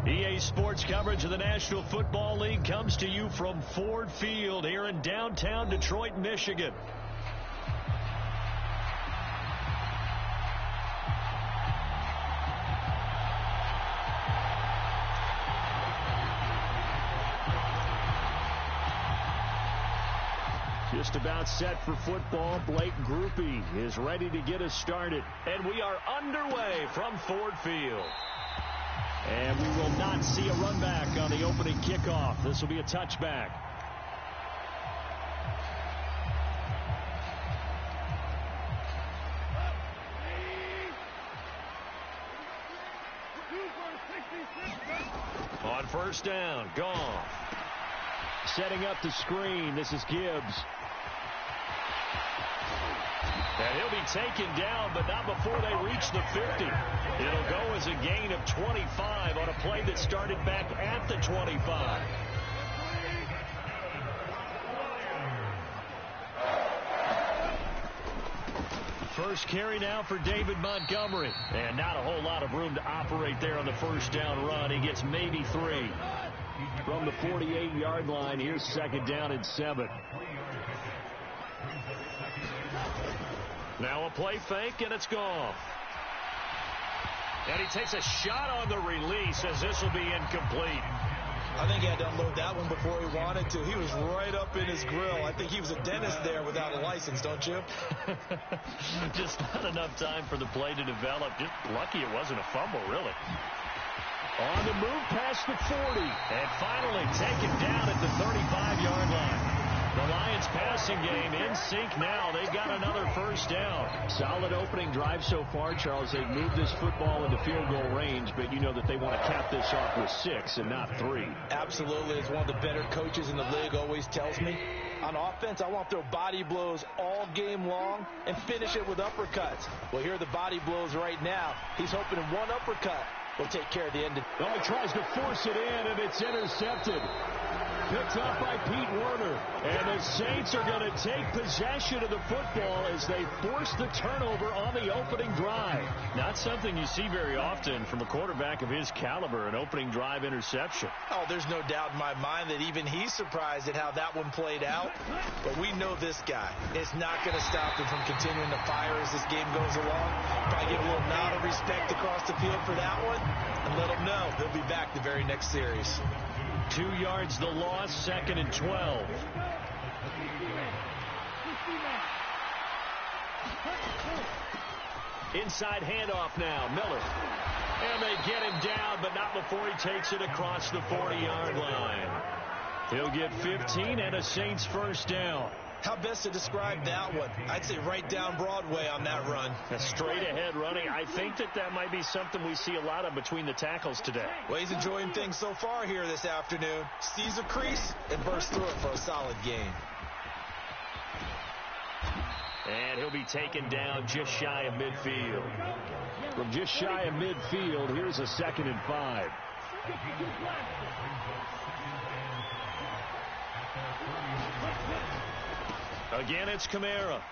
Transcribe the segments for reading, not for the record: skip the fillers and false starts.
EA Sports coverage of the National Football League comes to you from Ford Field here in downtown Detroit, Michigan. Just about set for football. Blake Groupie is ready to get us started. And we are underway from Ford Field. And we will not see a run back on the opening kickoff. This will be a touchback. On first down, Goff. Setting up the screen. This is Gibbs. And he'll be taken down, but not before they reach the 50. It'll go as a gain of 25 on a play that started back at the 25. First carry now for David Montgomery. And not a whole lot of room to operate there on the first down run. He gets maybe 3. From the 48-yard line, here's second down and 7. Now a play fake, and it's gone. And he takes a shot on the release as this will be incomplete. I think he had to unload that one before he wanted to. He was right up in his grill. I think he was a dentist there without a license, don't you? Just not enough time for the play to develop. Just lucky it wasn't a fumble, really. On the move past the 40. And finally taken down at the 35-yard line. The Lions passing game in sync now. They've got another first down. Solid opening drive so far, Charles. They've moved this football into field goal range, but you know that they want to cap this off with 6 and not 3. Absolutely. As one of the better coaches in the league always tells me, on offense, I want to throw body blows all game long and finish it with uppercuts. Well, here are the body blows right now. He's hoping in one uppercut will take care of the end. Oh, he tries to force it in, and it's intercepted. Picked up by Pete Werner. And the Saints are going to take possession of the football as they force the turnover on the opening drive. Not something you see very often from a quarterback of his caliber, an opening drive interception. Oh, there's no doubt in my mind that even he's surprised at how that one played out. But we know this guy. It's not going to stop him from continuing to fire as this game goes along. Probably give a little nod of respect across the field for that one and let him know he'll be back the very next series. 2 yards the loss, second and 12. Inside handoff now, Miller. And they get him down, but not before he takes it across the 40-yard line. He'll get 15 and a Saints first down. How best to describe that one? I'd say right down Broadway on that run. A straight ahead running. I think that might be something we see a lot of between the tackles today. Well, he's enjoying things so far here this afternoon. Sees a crease and bursts through it for a solid gain. And he'll be taken down just shy of midfield. From just shy of midfield, here's a second and 5. Again, it's Kamara.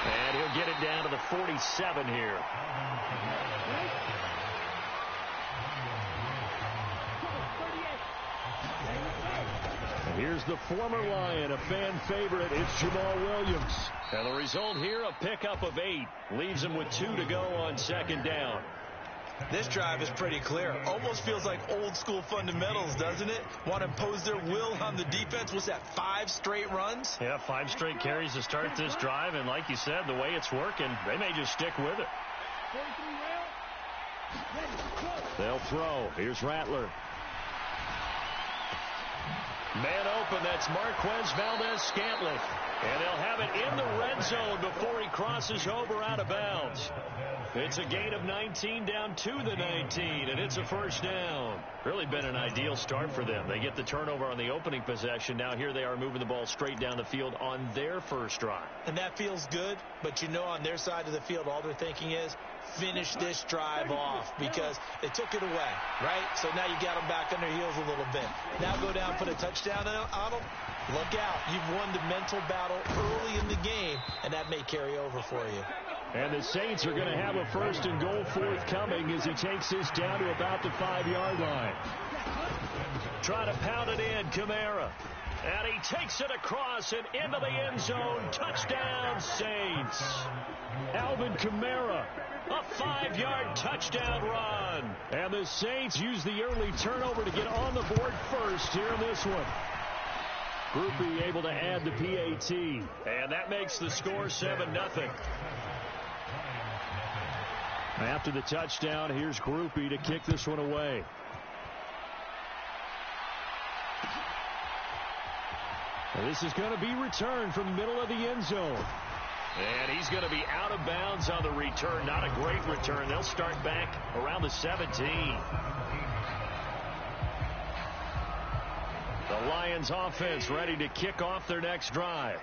And he'll get it down to the 47 here. And here's the former Lion, a fan favorite. It's Jamal Williams. And the result here, a pickup of 8. Leaves him with 2 to go on second down. This drive is pretty clear. Almost feels like old school fundamentals, doesn't it? Want to impose their will on the defense. Was that 5 straight runs? Yeah, 5 straight carries to start this drive. And like you said, the way it's working, they may just stick with it. They'll throw. Here's Rattler. Man open, that's Marquez Valdez-Scantling. And they'll have it in the red zone before he crosses over out of bounds. It's a gain of 19 down to the 19, and it's a first down. Really been an ideal start for them. They get the turnover on the opening possession. Now here they are moving the ball straight down the field on their first drive. And that feels good, but you know on their side of the field all they're thinking is finish this drive off because they took it away, right? So now you got them back on their heels a little bit. Now go down, put a touchdown on them. Look out. You've won the mental battle early in the game, and that may carry over for you. And the Saints are going to have a 1st and goal forthcoming as he takes this down to about the 5-yard line. Trying to pound it in, Kamara. And he takes it across and into the end zone. Touchdown, Saints. Alvin Kamara, a 5-yard touchdown run. And the Saints use the early turnover to get on the board first here in this one. Groupie able to add the PAT. And that makes the score 7-0. After the touchdown, here's Groupie to kick this one away. And this is going to be returned from the middle of the end zone. And he's going to be out of bounds on the return. Not a great return. They'll start back around the 17. The Lions offense ready to kick off their next drive.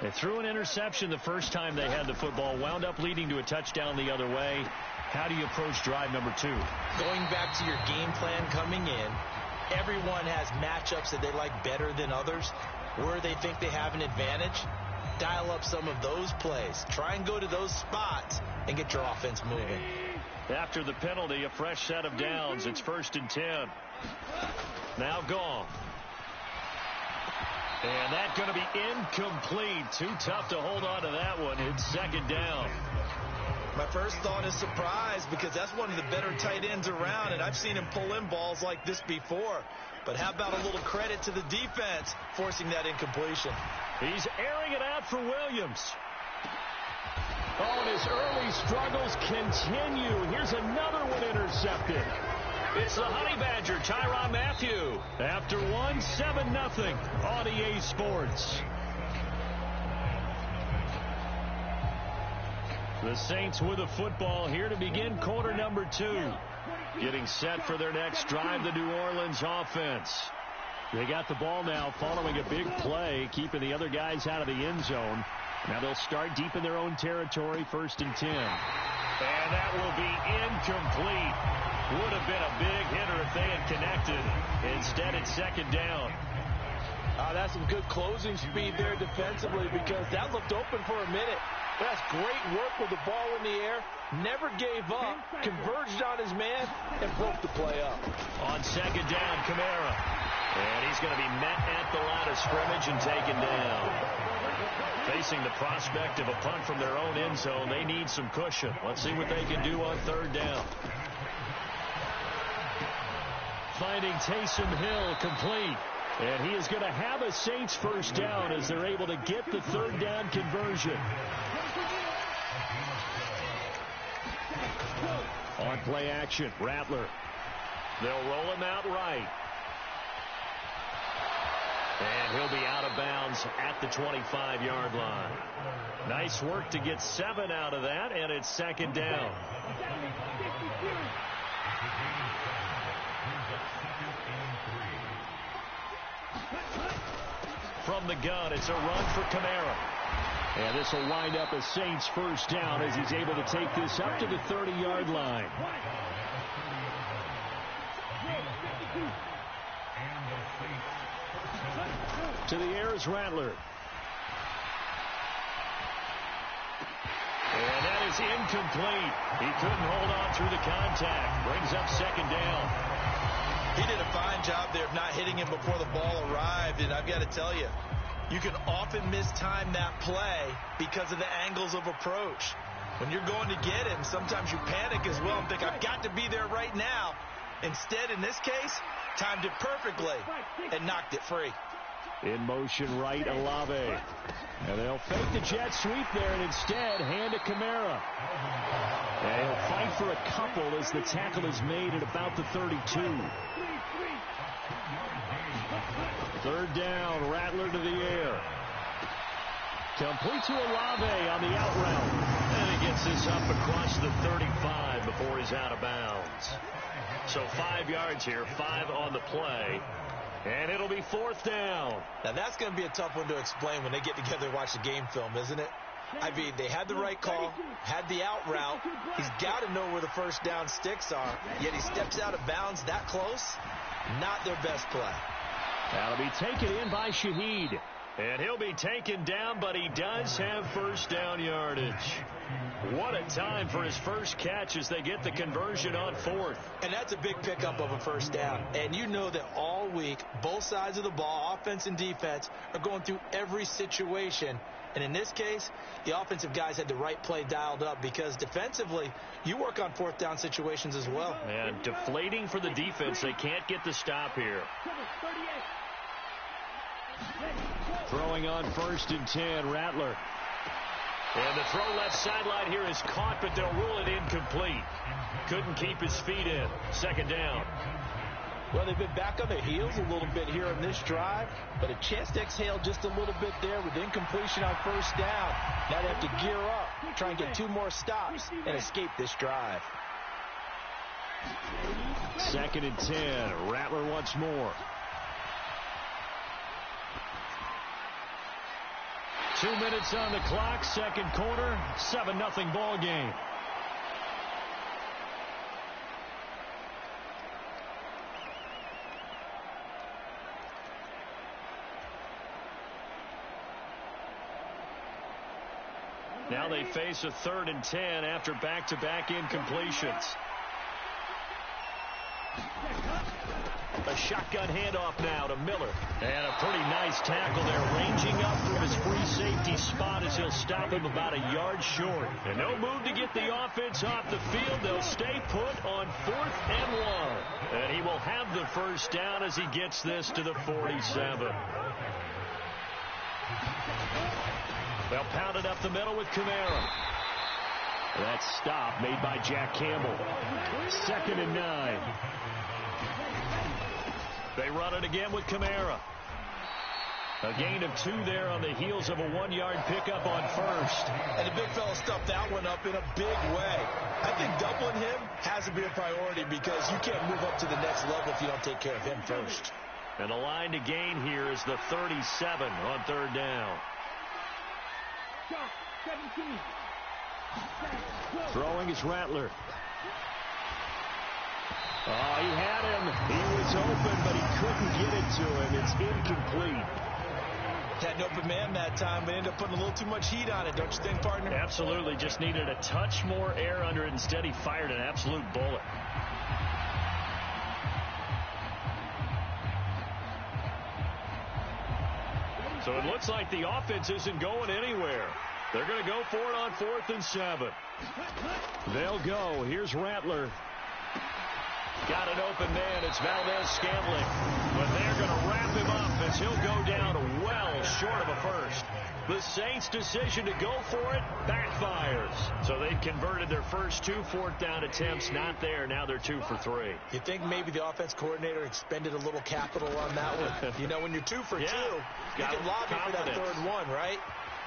They threw an interception the first time they had the football, wound up leading to a touchdown the other way. How do you approach drive number 2? Going back to your game plan coming in, everyone has matchups that they like better than others, where they think they have an advantage. Dial up some of those plays. Try and go to those spots and get your offense moving. After the penalty, a fresh set of downs. It's 1st and 10. Now gone. And that's going to be incomplete. Too tough to hold on to that one. It's 2nd down. My first thought is surprise, because that's one of the better tight ends around, and I've seen him pull in balls like this before. But how about a little credit to the defense forcing that incompletion? He's airing it out for Williams. Oh, and his early struggles continue. Here's another one intercepted. It's the Honey Badger, Tyrann Mathieu. After one, 7-0 on EA Sports. The Saints with a football here to begin quarter number 2. Getting set for their next drive, the New Orleans offense. They got the ball now following a big play, keeping the other guys out of the end zone. Now they'll start deep in their own territory, 1st and 10. And that will be incomplete. Would have been a big hitter if they had connected. Instead, it's 2nd down. That's some good closing speed there defensively, because that looked open for a minute. That's great work with the ball in the air. Never gave up, converged on his man, and broke the play up. On 2nd down, Kamara. And he's going to be met at the line of scrimmage and taken down. Facing the prospect of a punt from their own end zone, they need some cushion. Let's see what they can do on 3rd down. Finding Taysom Hill complete. And he is going to have a Saints 1st down as they're able to get the 3rd down conversion. On play action, Rattler. They'll roll him out right. And he'll be out of bounds at the 25-yard line. Nice work to get 7 out of that, and it's 2nd down. From the gun, it's a run for Kamara. And this will wind up a Saints 1st down as he's able to take this up to the 30-yard line. To the air is Rattler. And that is incomplete. He couldn't hold on through the contact. Brings up 2nd down. He did a fine job there of not hitting him before the ball arrived, and I've got to tell you, you can often mistime that play because of the angles of approach. When you're going to get him, sometimes you panic as well and think, I've got to be there right now. Instead, in this case, timed it perfectly and knocked it free. In motion right, LLe-ge-nd. And they'll fake the jet sweep there and instead hand to Kamara. And he'll fight for a couple as the tackle is made at about the 32. 3rd down, Rattler to the air. Complete to LLe-ge-nd on the out route. And he gets this up across the 35 before he's out of bounds. So 5 yards here, 5 on the play. And it'll be 4th down. Now that's going to be a tough one to explain when they get together and watch the game film, isn't it? I mean, they had the right call, had the out route. He's got to know where the 1st down sticks are, yet he steps out of bounds that close. Not their best play. That'll be taken in by Shaheed. And he'll be taken down, but he does have first down yardage. What a time for his first catch as they get the conversion on fourth. And that's a big pickup of a first down. And you know that all week, both sides of the ball, offense and defense, are going through every situation. And in this case, the offensive guys had the right play dialed up because defensively, you work on fourth down situations as well. And deflating for the defense. They can't get the stop here. Throwing on 1st and 10, Rattler. And the throw left sideline here is caught, but they'll rule it incomplete. Couldn't keep his feet in. 2nd down. Well, they've been back on their heels a little bit here in this drive, but a chance to exhale just a little bit there with incompletion on 1st down. Now they have to gear up, try and get 2 more stops, and escape this drive. 2nd and 10. Rattler once more. 2 minutes on the clock, 2nd quarter, 7-0 ball game. Now they face a 3rd and 10 after back-to-back incompletions. A shotgun handoff now to Miller. And a pretty nice tackle there, ranging up from his free safety spot as he'll stop him about a yard short. And no move to get the offense off the field. They'll stay put on 4th and 1. And he will have the first down as he gets this to the 47. They'll pound it up the middle with Kamara. That stop made by Jack Campbell. 2nd and 9. They run it again with Kamara. A gain of 2 there on the heels of a 1-yard pickup on 1st. And the big fella stuffed that one up in a big way. I think doubling him has to be a priority because you can't move up to the next level if you don't take care of him first. And the line to gain here is the 37 on 3rd down. Throwing is Rattler. Oh, he had him. He was open, but he couldn't get it to him. It's incomplete. Had an open man that time, but ended up putting a little too much heat on it, don't you think, partner? Absolutely. Just needed a touch more air under it. Instead, he fired an absolute bullet. So it looks like the offense isn't going anywhere. They're going to go for it on 4th and 7. They'll go. Here's Rattler. Got an open man. It's Valdez-Scantling. But they're going to wrap him up as he'll go down well short of a first. The Saints' decision to go for it backfires. So they've converted their first 2 4th down attempts. Not there. Now they're 2 for 3. You think maybe the offense coordinator expended a little capital on that one? You know, when you're 2 for 2, you can lobby for that 3rd one, right?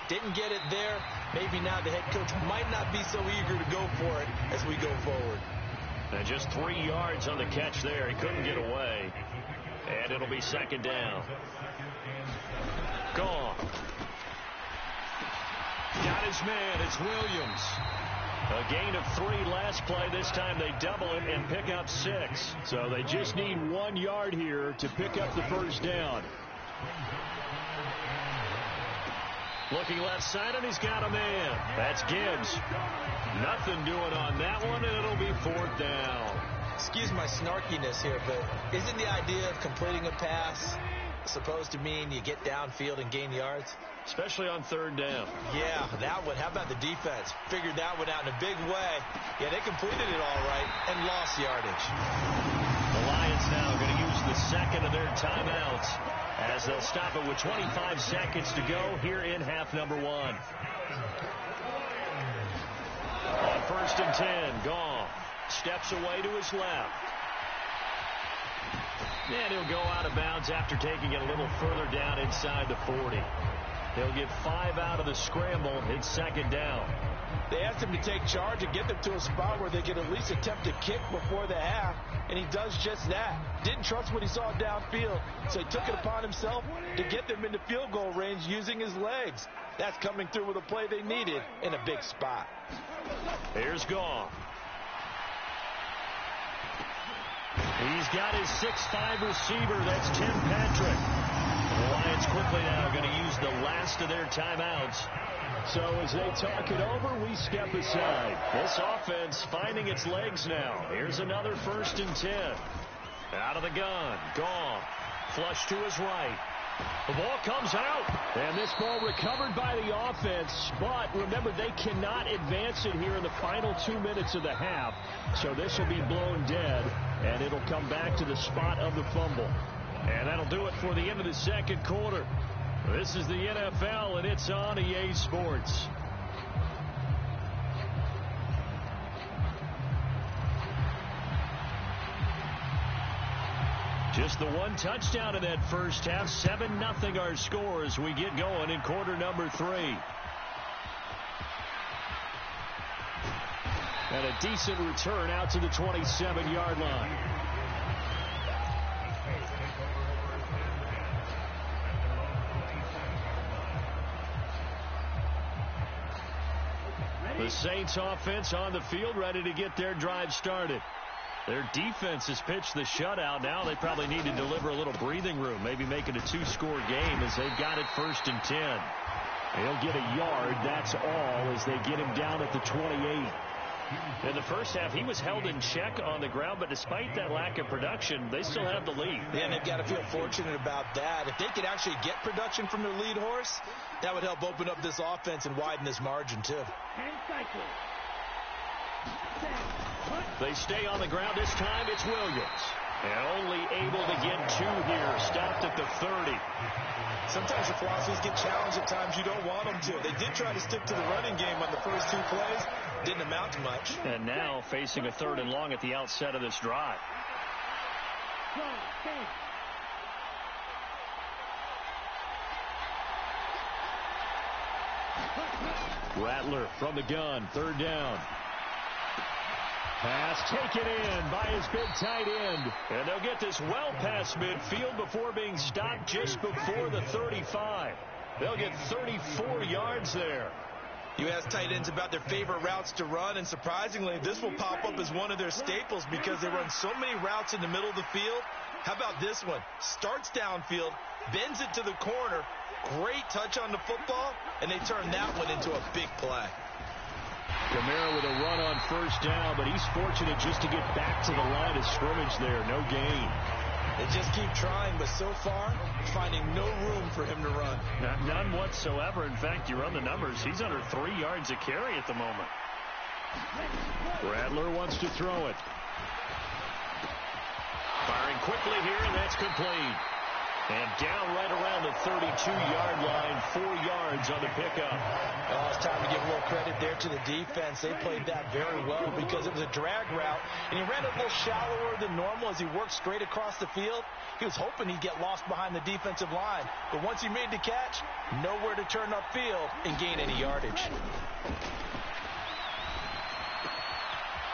Didn't get it there. Maybe now the head coach might not be so eager to go for it as we go forward. And just 3 yards on the catch there. He couldn't get away. And it'll be 2nd down. Gone. Got his man. It's Williams. A gain of 3 last play. This time they double it and pick up 6. So they just need 1 yard here to pick up the first down. Looking left side, and he's got a man. That's Gibbs. Nothing doing on that one, and it'll be 4th down. Excuse my snarkiness here, but isn't the idea of completing a pass supposed to mean you get downfield and gain yards? Especially on 3rd down. Yeah, that one. How about the defense? Figured that one out in a big way. Yeah, they completed it all right and lost yardage. The Lions now going to use the 2nd of their timeouts as they'll stop it with 25 seconds to go here in half number 1. On 1st and 10, Goff steps away to his left. And he'll go out of bounds after taking it a little further down inside the 40. They'll get 5 out of the scramble. It's 2nd down. They asked him to take charge and get them to a spot where they could at least attempt to kick before the half, and he does just that. Didn't trust what he saw downfield, so he took it upon himself to get them into field goal range using his legs. That's coming through with a play they needed in a big spot. Here's Goff. He's got his 6'5" receiver. That's Tim Patrick. The Giants quickly now going to use the last of their timeouts. So as they talk it over, we step aside. This offense finding its legs now. Here's another 1st and 10. Out of the gun. Gone. Flush to his right. The ball comes out. And this ball recovered by the offense. But remember, they cannot advance it here in the final 2 minutes of the half. So this will be blown dead. And it'll come back to the spot of the fumble. And that'll do it for the end of the second quarter. This is the NFL, and it's on EA Sports. Just the one touchdown in that first half. 7-0 our score as we get going in quarter number 3. And a decent return out to the 27-yard line. The Saints offense on the field, ready to get their drive started. Their defense has pitched the shutout. Now they probably need to deliver a little breathing room, maybe make it a 2-score game as they've got it 1st and 10. He'll get a yard, that's all, as they get him down at the 28. In the first half, he was held in check on the ground, but despite that lack of production, they still have the lead. Yeah, and they've got to feel fortunate about that. If they could actually get production from their lead horse, that would help open up this offense and widen this margin, too. They stay on the ground. This time it's Williams. And only able to get 2 here. Stopped at the 30. Sometimes the philosophies get challenged at times you don't want them to. They did try to stick to the running game on the first 2 plays. Didn't amount to much. And now facing a 3rd and long at the outset of this drive. Rattler from the gun, 3rd down. Pass taken in by his big tight end. And they'll get this well past midfield before being stopped just before the 35. They'll get 34 yards there. You ask tight ends about their favorite routes to run, and surprisingly, this will pop up as one of their staples because they run so many routes in the middle of the field. How about this one? Starts downfield, bends it to the corner, great touch on the football, and they turn that one into a big play. Kamara with a run on 1st down, but he's fortunate just to get back to the line of scrimmage there. No gain. They just keep trying, but so far, finding no room for him to run. None whatsoever. In fact, you run the numbers. He's under 3 yards a carry at the moment. Rattler wants to throw it. Firing quickly here, and that's complete. And down right around the 32-yard line, 4 yards on the pickup. Oh, it's time to give a little credit there to the defense. They played that very well because it was a drag route, and he ran it a little shallower than normal as he worked straight across the field. He was hoping he'd get lost behind the defensive line, but once he made the catch, nowhere to turn upfield and gain any yardage.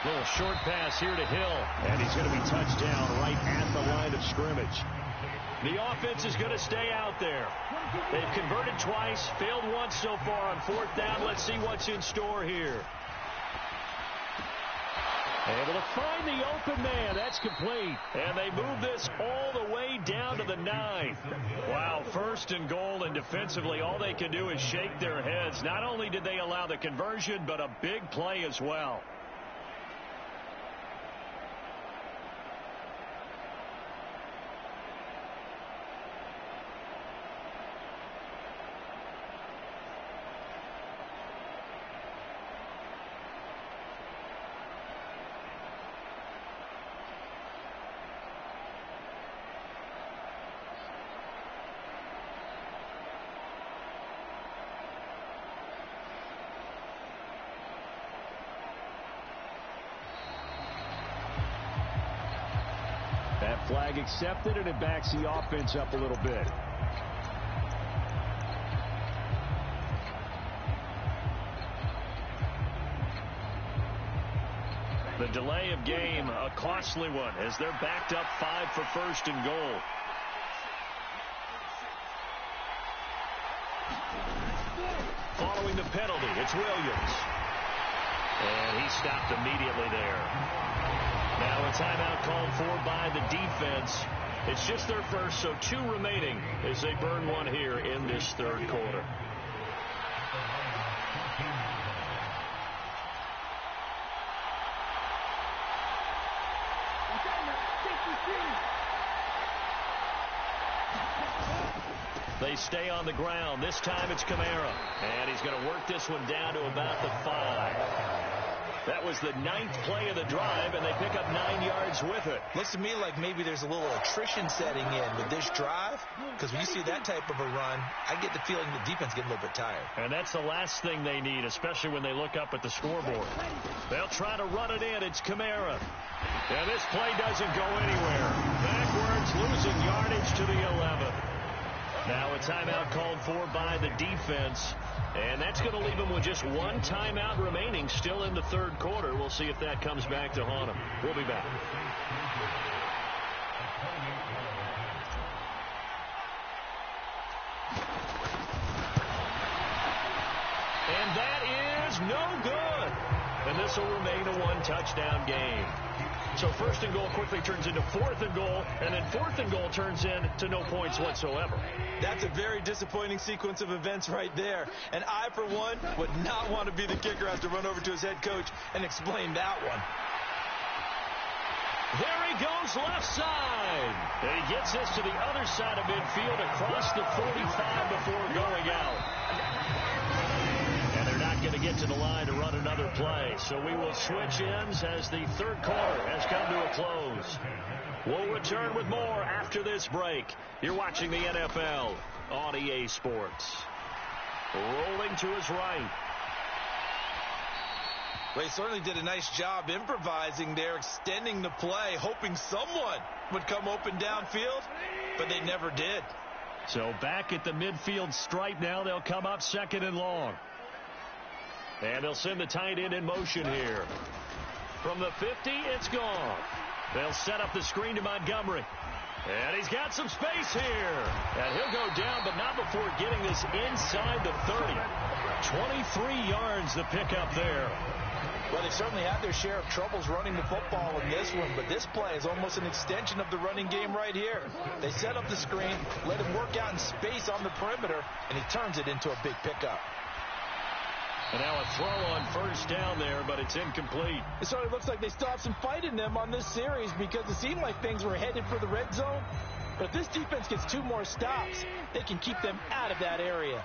Little short pass here to Hill, and he's going to be touched down right at the line of scrimmage. The offense is going to stay out there. They've converted twice, failed once so far on 4th down. Let's see what's in store here. Able to find the open man. That's complete. And they move this all the way down to the 9. Wow, 1st and goal, and defensively all they can do is shake their heads. Not only did they allow the conversion, but a big play as well. That flag accepted, and it backs the offense up a little bit. The delay of game, a costly one, as they're backed up 5 for 1st and goal. Following the penalty, it's Williams. And he stopped immediately there. Now a timeout called for by the defense. It's just their first, so 2 remaining as they burn one here in this third quarter. They stay on the ground. This time it's Kamara. And he's going to work this one down to about the 5. That was the 9th play of the drive, and they pick up 9 yards with it. Looks to me like maybe there's a little attrition setting in with this drive, because when you see that type of a run, I get the feeling the defense getting a little bit tired. And that's the last thing they need, especially when they look up at the scoreboard. They'll try to run it in. It's Kamara. And this play doesn't go anywhere. Backwards, losing yardage to the 11. Now a timeout called for by the defense, and that's going to leave them with just 1 timeout remaining still in the third quarter. We'll see if that comes back to haunt them. We'll be back. And that is no good. And this will remain a 1-touchdown game. So 1st and goal quickly turns into 4th and goal, and then 4th and goal turns into no points whatsoever. That's a very disappointing sequence of events right there. And I, for one, would not want to be the kicker after run over to his head coach and explain that one. There he goes left side. And he gets this to the other side of midfield across the 45 before going out. And they're not going to get to the line to run another play. So we will switch ends as the third quarter has come to a close. We'll return with more after this break. You're watching the NFL on EA Sports. Rolling to his right. Well, he certainly did a nice job improvising there, extending the play, hoping someone would come open downfield, but they never did. So back at the midfield stripe now, they'll come up 2nd and long. And they'll send the tight end in motion here. From the 50, it's gone. They'll set up the screen to Montgomery. And he's got some space here. And he'll go down, but not before getting this inside the 30. 23 yards the pickup there. Well, they certainly had their share of troubles running the football in this one, but this play is almost an extension of the running game right here. They set up the screen, let him work out in space on the perimeter, and he turns it into a big pickup. And now a throw on 1st down there, but it's incomplete. It certainly looks like they still have some fight in them on this series because it seemed like things were headed for the red zone. But if this defense gets 2 more stops, they can keep them out of that area.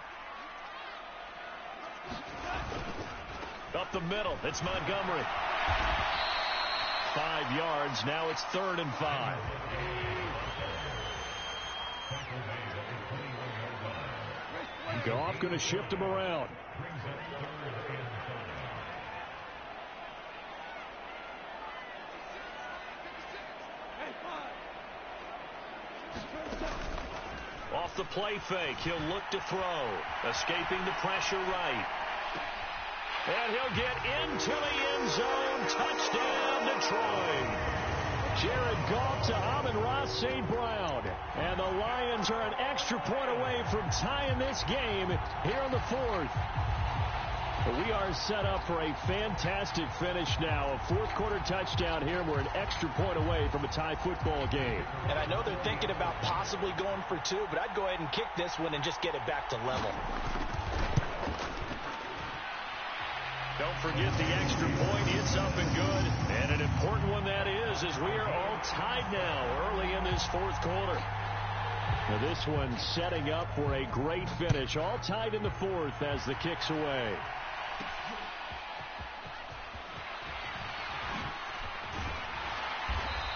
Up the middle, it's Montgomery. 5 yards, now it's 3rd and 5. Goff going to shift him around. Off the play fake, he'll look to throw. Escaping the pressure right. And he'll get into the end zone. Touchdown, Detroit. Jared Goff to Amon-Ra St. Brown. And the Lions are an extra point away from tying this game here in the 4th. We are set up for a fantastic finish now. A 4th quarter touchdown here. We're an extra point away from a tie football game. And I know they're thinking about possibly going for 2, but I'd go ahead and kick this one and just get it back to level. Don't forget the extra point. It's up and good. And an important one that is, as we are all tied now early in this 4th quarter. Now this one setting up for a great finish. All tied in the 4th as the kick's away.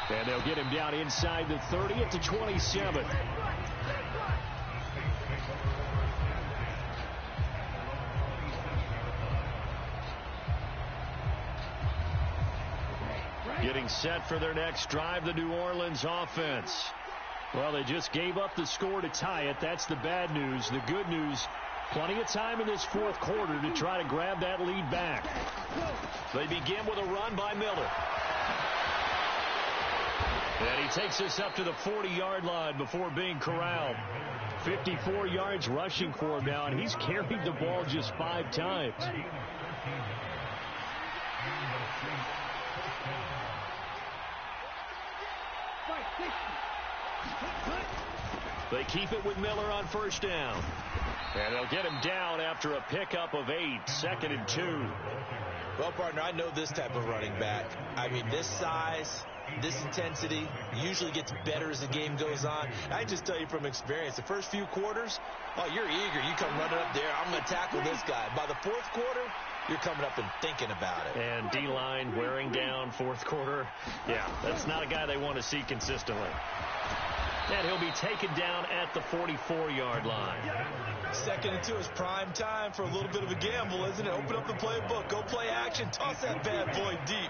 And they'll get him down inside the 30 at the 27. Getting set for their next drive, the New Orleans offense. Well, they just gave up the score to tie it. That's the bad news. The good news, plenty of time in this 4th quarter to try to grab that lead back. They begin with a run by Miller. And he takes us up to the 40-yard line before being corralled. 54 yards rushing for him now, and he's carried the ball just 5 times. They keep it with Miller on first down. And they'll get him down after a pickup of 8, 2nd and 2. Well, partner, I know this type of running back. I mean, this size, this intensity usually gets better as the game goes on. I just tell you from experience, the first few quarters, oh, you're eager. You come running up there, I'm going to tackle this guy. By the fourth quarter, you're coming up and thinking about it. And D-line wearing down fourth quarter. Yeah, that's not a guy they want to see consistently. And he'll be taken down at the 44-yard line. 2nd and 2 is prime time for a little bit of a gamble, isn't it? Open up the playbook, go play action, toss that bad boy deep.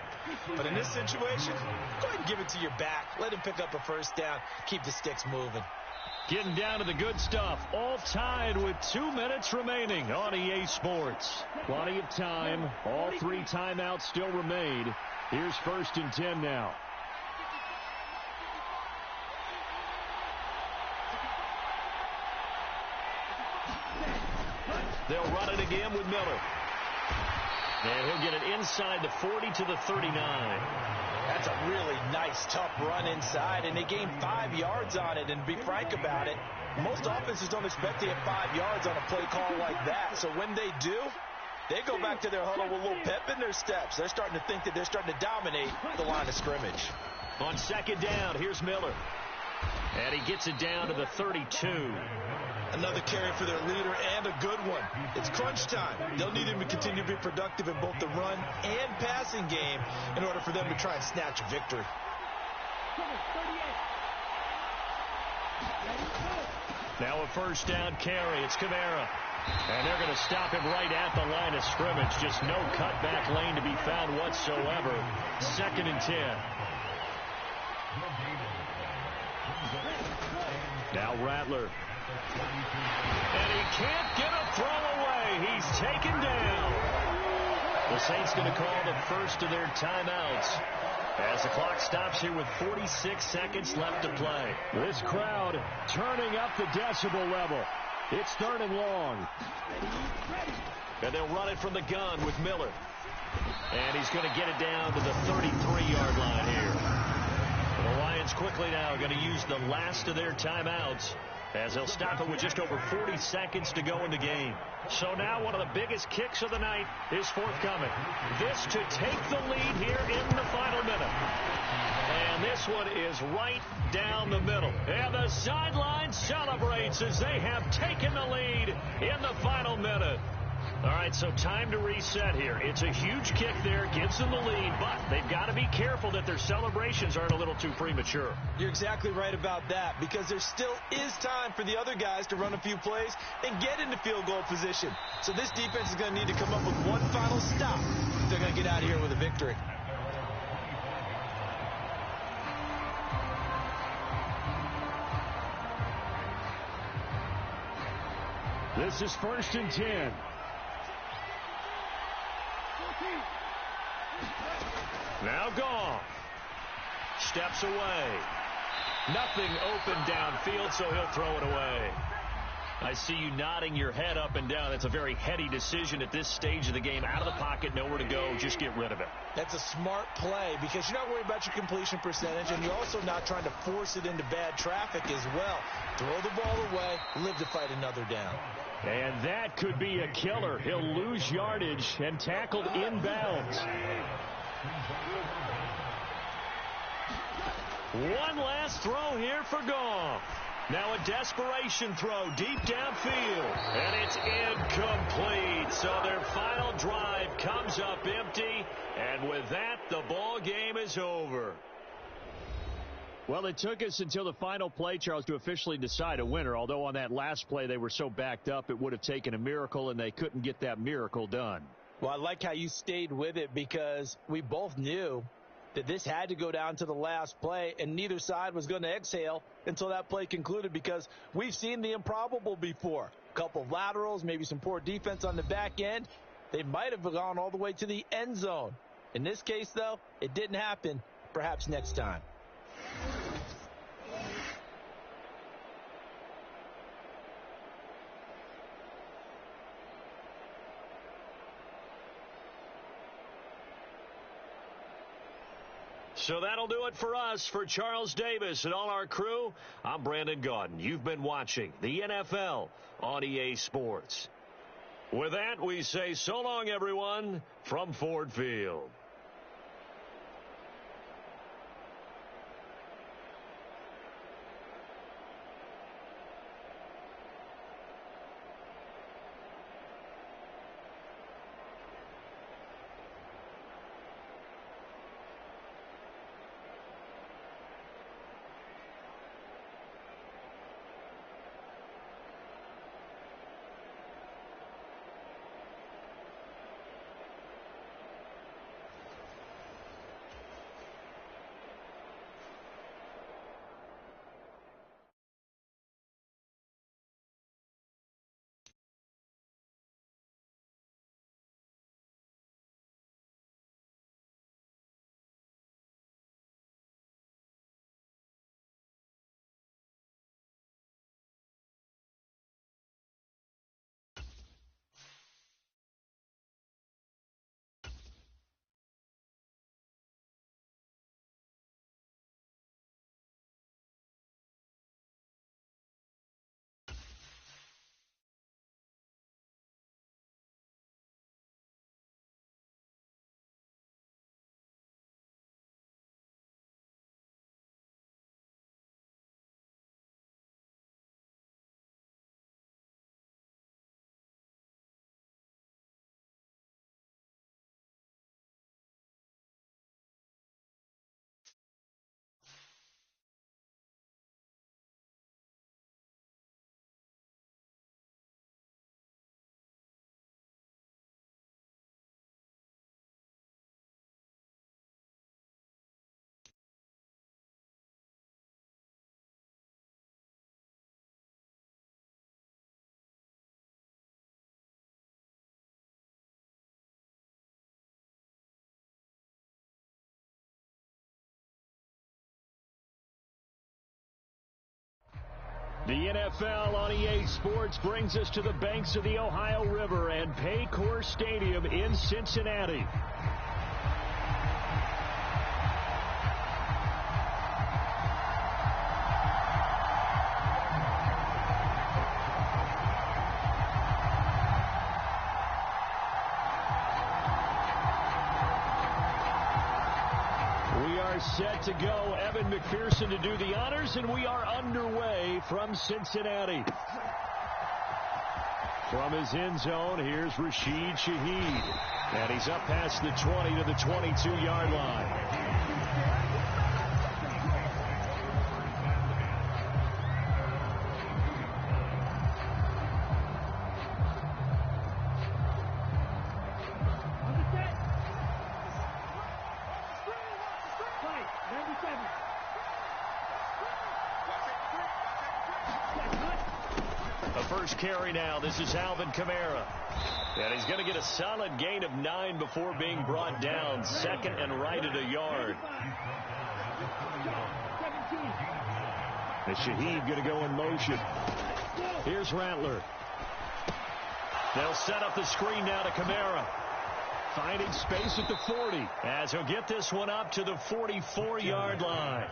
But in this situation, go ahead and give it to your back. Let him pick up a first down. Keep the sticks moving. Getting down to the good stuff. All tied with 2 minutes remaining on EA Sports. Plenty of time. All 3 timeouts still remain. Here's 1st and 10 now. They'll run it again with Miller. And he'll get it inside the 40 to the 39. That's a really nice, tough run inside, and they gained 5 yards on it. And to be frank about it, most offenses don't expect to get 5 yards on a play call like that. So when they do, they go back to their huddle with a little pep in their steps. They're starting to think that they're starting to dominate the line of scrimmage. On 2nd down, here's Miller. And he gets it down to the 32. Another carry for their leader, and a good one. It's crunch time. They'll need him to continue to be productive in both the run and passing game in order for them to try and snatch a victory. Now a first down carry. It's Kamara. And they're going to stop him right at the line of scrimmage. Just no cutback lane to be found whatsoever. 2nd and 10. Now Rattler. And he can't get a throw away. He's taken down. The Saints going to call the first of their timeouts as the clock stops here with 46 seconds left to play. This crowd turning up the decibel level. It's 3rd and long. And they'll run it from the gun with Miller. And he's going to get it down to the 33-yard line here. The Lions quickly now going to use the last of their timeouts as they'll stop it with just over 40 seconds to go in the game. So now one of the biggest kicks of the night is forthcoming. This to take the lead here in the final minute. And this one is right down the middle. And the sideline celebrates as they have taken the lead in the final minute. All right, so time to reset here. It's a huge kick there, gives them the lead, but they've got to be careful that their celebrations aren't a little too premature. You're exactly right about that, because there still is time for the other guys to run a few plays and get into field goal position. So this defense is going to need to come up with one final stop if they're going to get out of here with a victory. This is 1st and 10. Now Goff steps away. Nothing open downfield, so he'll throw it away. I see you nodding your head up and down. That's a very heady decision at this stage of the game. Out of the pocket, nowhere to go. Just get rid of it. That's a smart play because you're not worried about your completion percentage, and you're also not trying to force it into bad traffic as well. Throw the ball away, live to fight another down. And that could be a killer. He'll lose yardage and tackled inbounds. One last throw here for Goff. Now a desperation throw deep downfield. And it's incomplete. So their final drive comes up empty. And with that, the ball game is over. Well, it took us until the final play, Charles, to officially decide a winner. Although on that last play they were so backed up, it would have taken a miracle, and they couldn't get that miracle done. Well, I like how you stayed with it because we both knew that this had to go down to the last play, and neither side was going to exhale until that play concluded because we've seen the improbable before. A couple of laterals, maybe some poor defense on the back end. They might have gone all the way to the end zone. In this case, though, it didn't happen. Perhaps next time. So that'll do it for us. For Charles Davis and all our crew, I'm Brandon Gaudin. You've been watching the NFL on EA Sports. With that, we say so long, everyone, from Ford Field. The NFL on EA Sports brings us to the banks of the Ohio River and Paycor Stadium in Cincinnati. Set to go. Evan McPherson to do the honors, and we are underway from Cincinnati. From his end zone, here's Rashid Shaheed. And he's up past the 20 to the 22-yard line. First carry now. This is Alvin Kamara. And he's going to get a solid gain of 9 before being brought down. Second and right at a yard. And Shaheed going to go in motion. Here's Rattler. They'll set up the screen now to Kamara. Finding space at the 40 as he'll get this one up to the 44-yard line.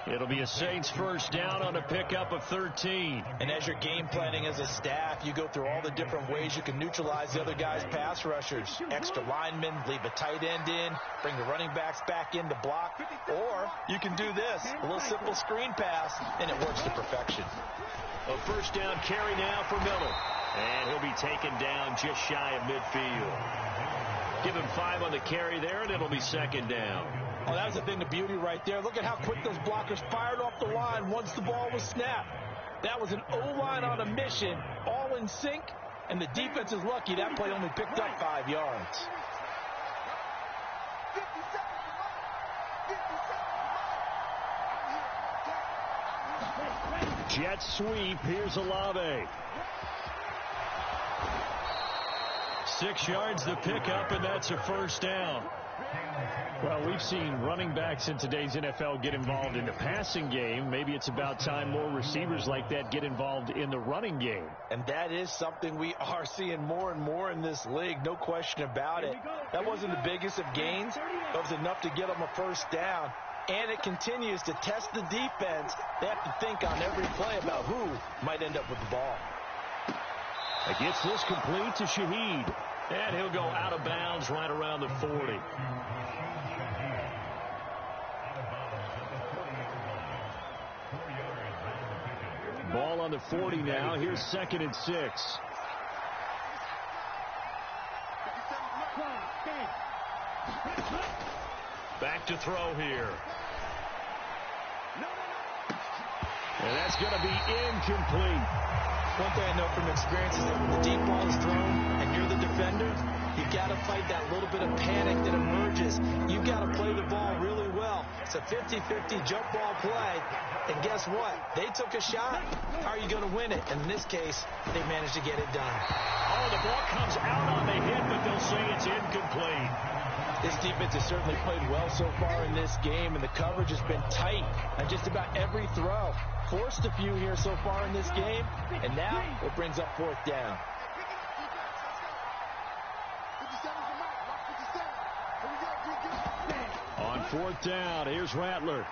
It'll be a Saints first down on a pickup of 13. And as you're game planning as a staff, you go through all the different ways you can neutralize the other guy's pass rushers. Extra linemen, leave a tight end in, bring the running backs back in to block. Or you can do this, a little simple screen pass, and it works to perfection. A first down carry now for Miller. And he'll be taken down just shy of midfield. Give him 5 on the carry there, and it'll be second down. Oh, that was a thing of beauty right there. Look at how quick those blockers fired off the line once the ball was snapped. That was an O-line on a mission, all in sync, and the defense is lucky that play only picked up 5 yards. Jet sweep. Here's LLe-ge-nd. 6 yards the pickup, and that's a first down. Well, we've seen running backs in today's NFL get involved in the passing game. Maybe it's about time more receivers like that get involved in the running game. And that is something we are seeing more and more in this league, no question about it. That wasn't the biggest of gains. That was enough to get them a first down. And it continues to test the defense. They have to think on every play about who might end up with the ball. It gets this complete to Shaheed. And he'll go out of bounds right around the 40. Ball on the 40 now. Here's 2nd and 6. Back to throw here. And that's going to be incomplete. One thing I know from experience is that when the deep ball is thrown and you're the defender, you've got to fight that little bit of panic that emerges. You've got to play the ball really well. It's a 50-50 jump ball play. And guess what? They took a shot. How are you going to win it? And in this case, they managed to get it done. Oh, the ball comes out on the hit, but they'll say it's incomplete. This defense has certainly played well so far in this game, and the coverage has been tight on just about every throw. Forced a few here so far in this game, and now it brings up 4th down. On 4th down, here's Rattler.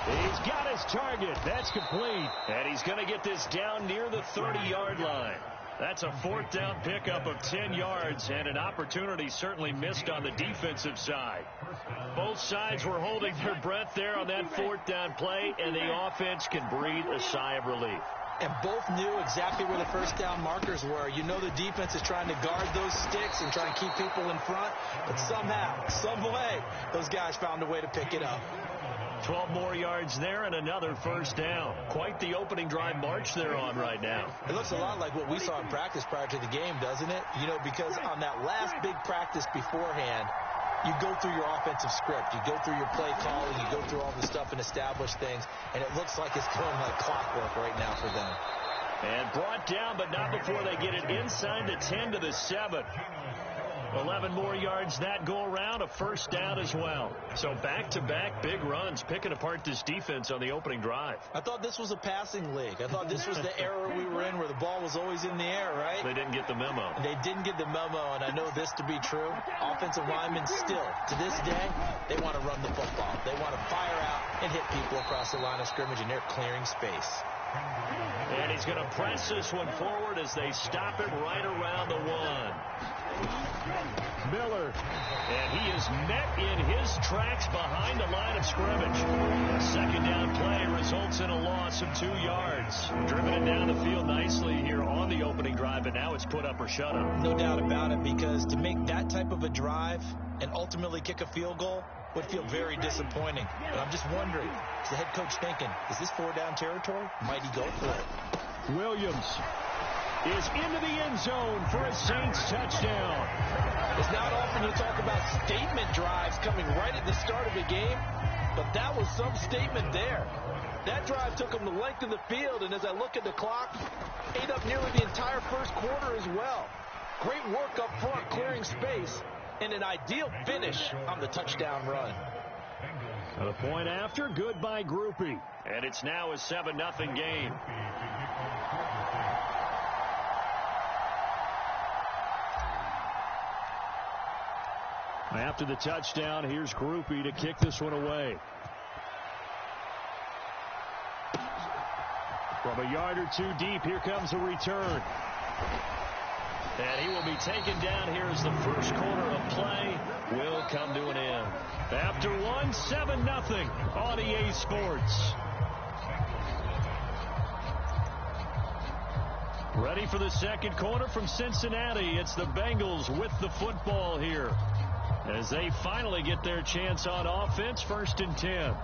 He's got his target. That's complete. And he's going to get this down near the 30-yard line. That's a 4th down pickup of 10 yards, and an opportunity certainly missed on the defensive side. Both sides were holding their breath there on that 4th down play, and the offense can breathe a sigh of relief. And both knew exactly where the 1st down markers were. You know the defense is trying to guard those sticks and try and keep people in front, but somehow, some way, those guys found a way to pick it up. 12 more yards there and another 1st down. Quite the opening drive march they're on right now. It looks a lot like what we saw in practice prior to the game, doesn't it? You know, because on that last big practice beforehand, you go through your offensive script. You go through your play calling. You go through all the stuff and establish things. And it looks like it's going like clockwork right now for them. And brought down, but not before they get it inside the 10 to the 7. 11 more yards that go around, a 1st down as well. So back-to-back big runs, picking apart this defense on the opening drive. I thought this was a passing league. I thought this was the era we were in where the ball was always in the air, right? They didn't get the memo. They didn't get the memo, and I know this to be true. Offensive linemen still, to this day, they want to run the football. They want to fire out and hit people across the line of scrimmage, and they're clearing space. And he's going to press this one forward as they stop him right around the 1. Miller, and he is met in his tracks behind the line of scrimmage. A 2nd down play results in a loss of 2 yards. Driven it down the field nicely here on the opening drive, and now it's put up or shut up. No doubt about it, because to make that type of a drive and ultimately kick a field goal would feel very disappointing. But I'm just wondering, is the head coach thinking, is this 4-down territory? Might he go for it? Williams is into the end zone for a Saints touchdown. It's not often you talk about statement drives coming right at the start of the game, but that was some statement there. That drive took them the length of the field, and as I look at the clock, ate up nearly the entire 1st quarter as well. Great work up front, clearing space, and an ideal finish on the touchdown run. The point after, good by Groupie. And it's now a 7-0 game. After the touchdown, here's Groupie to kick this one away. From a yard or 2 deep, here comes a return. And he will be taken down here as the 1st quarter of play will come to an end. After 1, 7-0 on EA Sports. Ready for the 2nd quarter from Cincinnati. It's the Bengals with the football here, as they finally get their chance on offense. 1st and 10. Here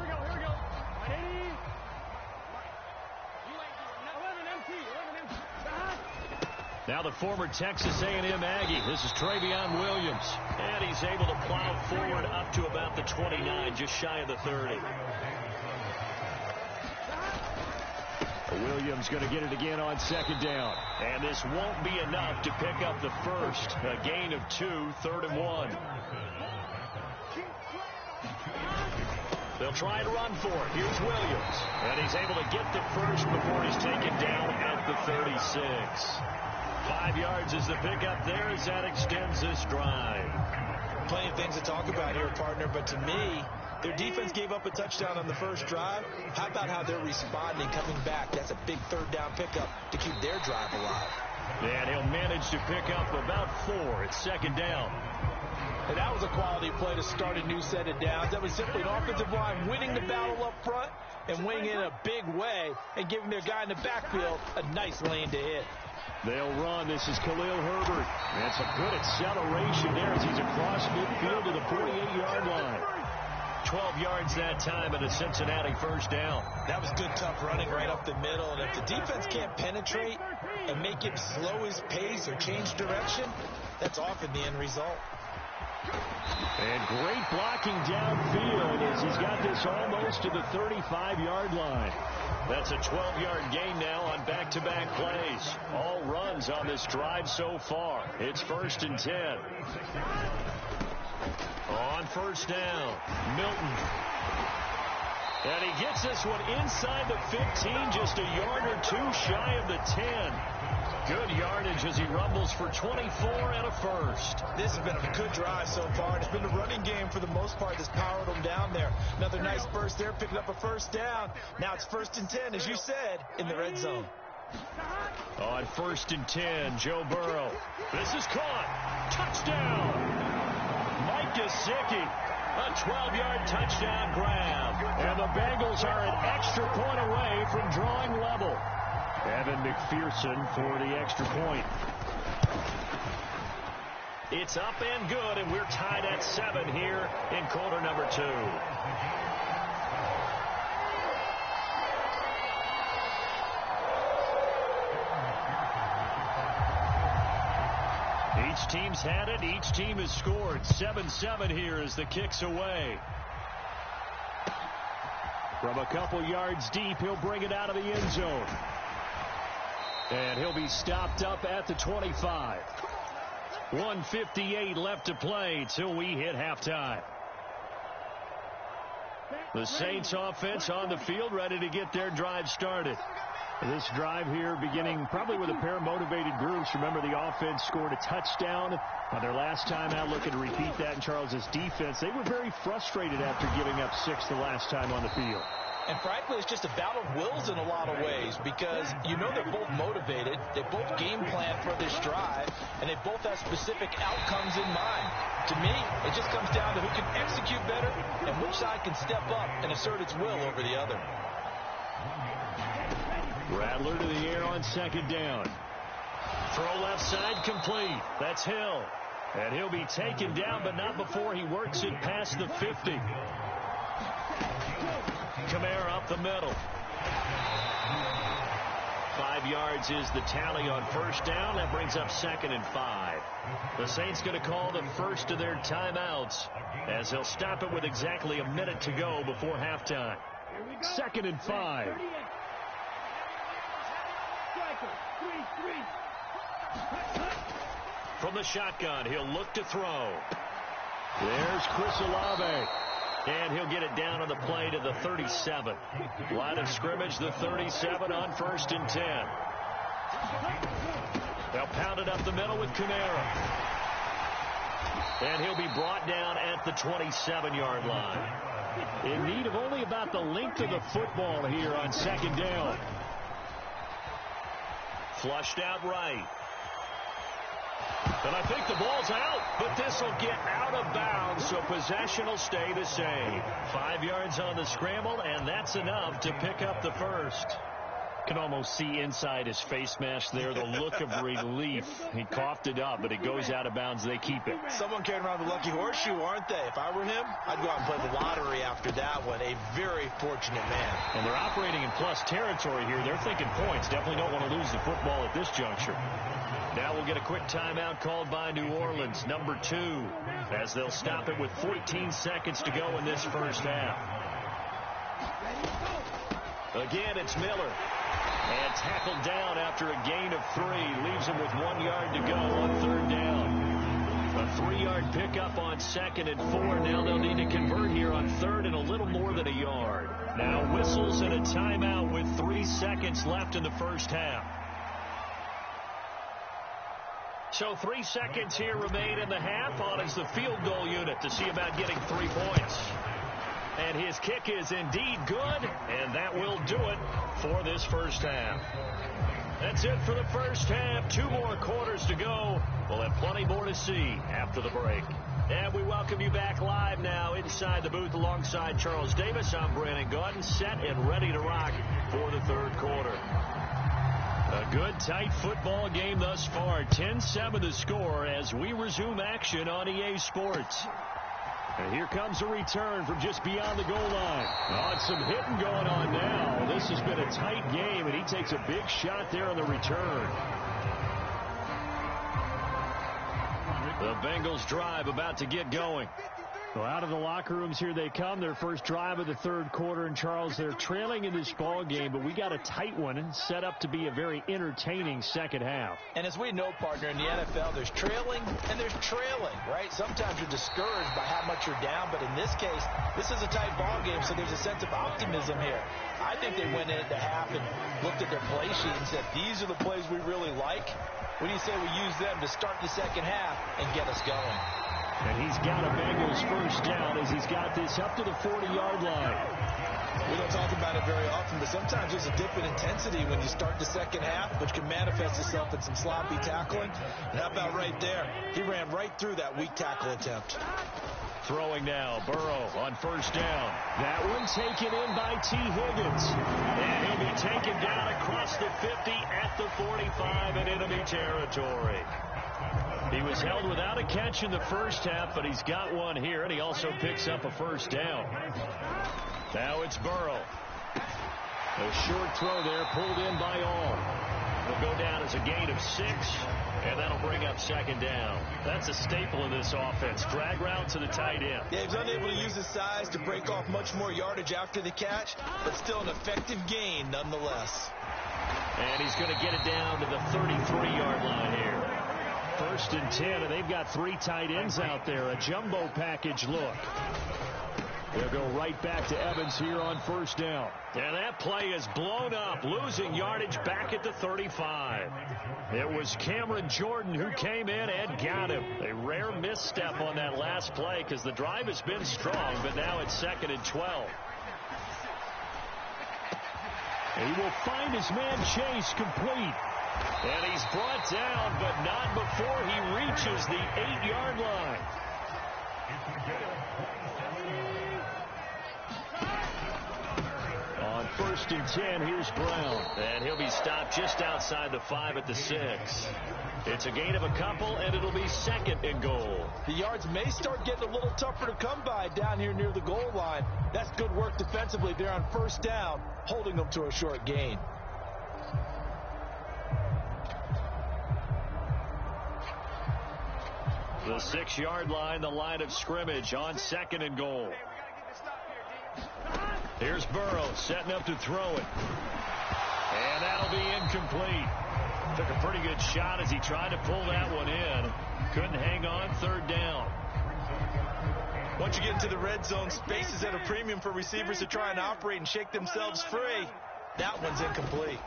we go. 180. Now the former Texas A&M Aggie. This is Travion Williams. And he's able to plow forward up to about the 29, just shy of the 30. Williams going to get it again on 2nd down. And this won't be enough to pick up the 1st. A gain of 2, 3rd and 1. They'll try to run for it. Here's Williams. And he's able to get the 1st before he's taken down at the 36. 5 yards is the pickup there as that extends this drive. Plenty of things to talk about here, partner, but to me, their defense gave up a touchdown on the first drive. How about how they're responding, coming back? That's a big third down pickup to keep their drive alive. And he'll manage to pick up about 4. It's second down. And that was a quality play to start a new set of downs. That was simply an offensive line winning the battle up front and winning in a big way and giving their guy in the backfield a nice lane to hit. They'll run. This is Khalil Herbert. And some good acceleration there as he's across midfield to the 48-yard line. 12 yards that time and a Cincinnati first down. That was good, tough running right up the middle. And if the defense can't penetrate and make him slow his pace or change direction, that's often the end result. And great blocking downfield as he's got this almost to the 35-yard line. That's a 12-yard gain now on back-to-back plays. All runs on this drive so far. It's 1st and 10. On first down, Milton. And he gets this one inside the 15, just a yard or two shy of the 10. Good yardage as he rumbles for 24 and a first. This has been a good drive so far. It's been the running game for the most part that's powered them down there. Another nice burst there, picking up a first down. Now it's 1st and 10, as you said, in the red zone. On 1st and 10, Joe Burrow. This is caught. Touchdown. Mike Gesicki, a 12-yard touchdown grab. And the Bengals are an extra point away from drawing level. Evan McPherson for the extra point. It's up and good, and we're tied at 7 here in quarter number 2. Each team's had it. Each team has scored. 7-7 here as the kick's away. From a couple yards deep, he'll bring it out of the end zone. And he'll be stopped up at the 25. 1:58 left to play till we hit halftime. The Saints offense on the field, ready to get their drive started. This drive here beginning probably with a pair of motivated groups. Remember, the offense scored a touchdown on their last time out. Looking to repeat that in Charles's defense. They were very frustrated after giving up 6 the last time on the field. And frankly, it's just a battle of wills in a lot of ways because you know they're both motivated. They both game plan for this drive, and they both have specific outcomes in mind. To me, it just comes down to who can execute better and which side can step up and assert its will over the other. Rattler to the air on second down. Throw left side complete. That's Hill. And he'll be taken down, but not before he works it past the 50. Kamara up the middle. 5 yards is the tally on first down. That brings up 2nd and 5. The Saints going to call the first of their timeouts as they'll stop it with exactly a minute to go before halftime. 2nd and 5. From the shotgun, he'll look to throw. There's Chris Olave. And he'll get it down on the play to the 37. Line of scrimmage, the 37 on 1st and 10. They'll pound it up the middle with Kamara. And he'll be brought down at the 27-yard line. In need of only about the length of the football here on second down. Flushed out right. And I think the ball's out, but this will get out of bounds, so possession will stay the same. 5 yards on the scramble, and that's enough to pick up the first. Can almost see inside his face mask there the look of relief. He coughed it up, but it goes out of bounds. They keep it. Someone carrying around the lucky horseshoe, aren't they? If I were him, I'd go out and play the lottery after that one. A very fortunate man. And they're operating in plus territory here. They're thinking points. Definitely don't want to lose the football at this juncture. Now we'll get a quick timeout called by New Orleans, number 2, as they'll stop it with 14 seconds to go in this first half. Again, it's Miller. And tackled down after a gain of 3. Leaves him with 1 yard to go on 3rd down. A 3-yard pickup on 2nd and 4. Now they'll need to convert here on 3rd and a little more than a yard. Now whistles and a timeout with 3 seconds left in the first half. So 3 seconds here remain in the half. On is the field goal unit to see about getting 3 points. And his kick is indeed good, and that will do it for this first half. That's it for the first half. 2 more quarters to go. We'll have plenty more to see after the break. And we welcome you back live now inside the booth alongside Charles Davis. I'm Brandon Gaudin, set and ready to rock for the third quarter. A good, tight football game thus far. 10-7 the score as we resume action on EA Sports. And here comes a return from just beyond the goal line. Oh, it's some hitting going on now. This has been a tight game, and he takes a big shot there on the return. The Bengals drive about to get going. Well, out of the locker rooms here they come. Their first drive of the third quarter. And, Charles, they're trailing in this ball game, but we got a tight one set up to be a very entertaining second half. And as we know, partner, in the NFL, there's trailing and there's trailing, right? Sometimes you're discouraged by how much you're down, but in this case, this is a tight ball game, so there's a sense of optimism here. I think they went into half and looked at their play sheet and said, these are the plays we really like. What do you say we use them to start the second half and get us going? And he's got a Bengals first down as he's got this up to the 40-yard line. We don't talk about it very often, but sometimes there's a dip in intensity when you start the second half, which can manifest itself in some sloppy tackling. And how about right there? He ran right through that weak tackle attempt. Throwing now, Burrow on first down. That one taken in by T. Higgins. And he'll be taken down across the 50 at the 45 in enemy territory. He was held without a catch in the first half, but he's got one here, and he also picks up a first down. Now it's Burrow. A short throw there, pulled in by all. Will go down as a gain of 6, and that'll bring up second down. That's a staple of this offense. Drag route to the tight end. Yeah, he's unable to use his size to break off much more yardage after the catch, but still an effective gain nonetheless. And he's going to get it down to the 33-yard line here. First and 10, and they've got 3 tight ends out there. A jumbo package look. They'll go right back to Evans here on first down. And that play is blown up, losing yardage back at the 35. It was Cameron Jordan who came in and got him. A rare misstep on that last play because the drive has been strong, but now it's 2nd and 12. And he will find his man Chase complete. And he's brought down, but not before he reaches the 8-yard line. On first and 10, here's Brown. And he'll be stopped just outside the 5 at the 6. It's a gain of a couple, and it'll be 2nd and goal. The yards may start getting a little tougher to come by down here near the goal line. That's good work defensively there on first down, holding them to a short gain. The 6-yard line, the line of scrimmage on 2nd and goal. Here's Burrow setting up to throw it. And that'll be incomplete. Took a pretty good shot as he tried to pull that one in. Couldn't hang on, 3rd down. Once you get into the red zone, space is at a premium for receivers to try and operate and shake themselves free. That one's incomplete.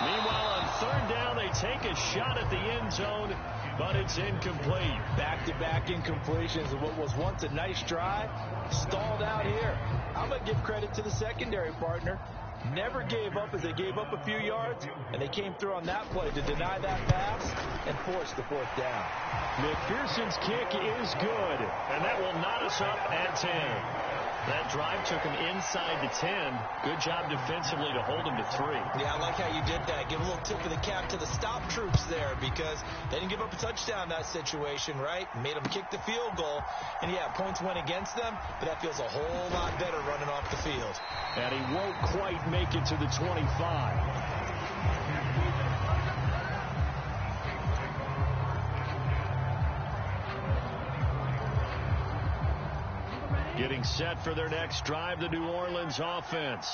Meanwhile, on 3rd down, they take a shot at the end zone, but it's incomplete. Back-to-back incompletions of what was once a nice drive, stalled out here. I'm going to give credit to the secondary partner. Never gave up as they gave up a few yards, and they came through on that play to deny that pass and force the 4th down. McPherson's kick is good, and that will knot us up at 10. That drive took him inside the 10. Good job defensively to hold him to 3. Yeah, I like how you did that. Give a little tip of the cap to the stop troops there because they didn't give up a touchdown in that situation, right? Made them kick the field goal. And, yeah, points went against them, but that feels a whole lot better running off the field. And he won't quite make it to the 25. Getting set for their next drive, the New Orleans offense.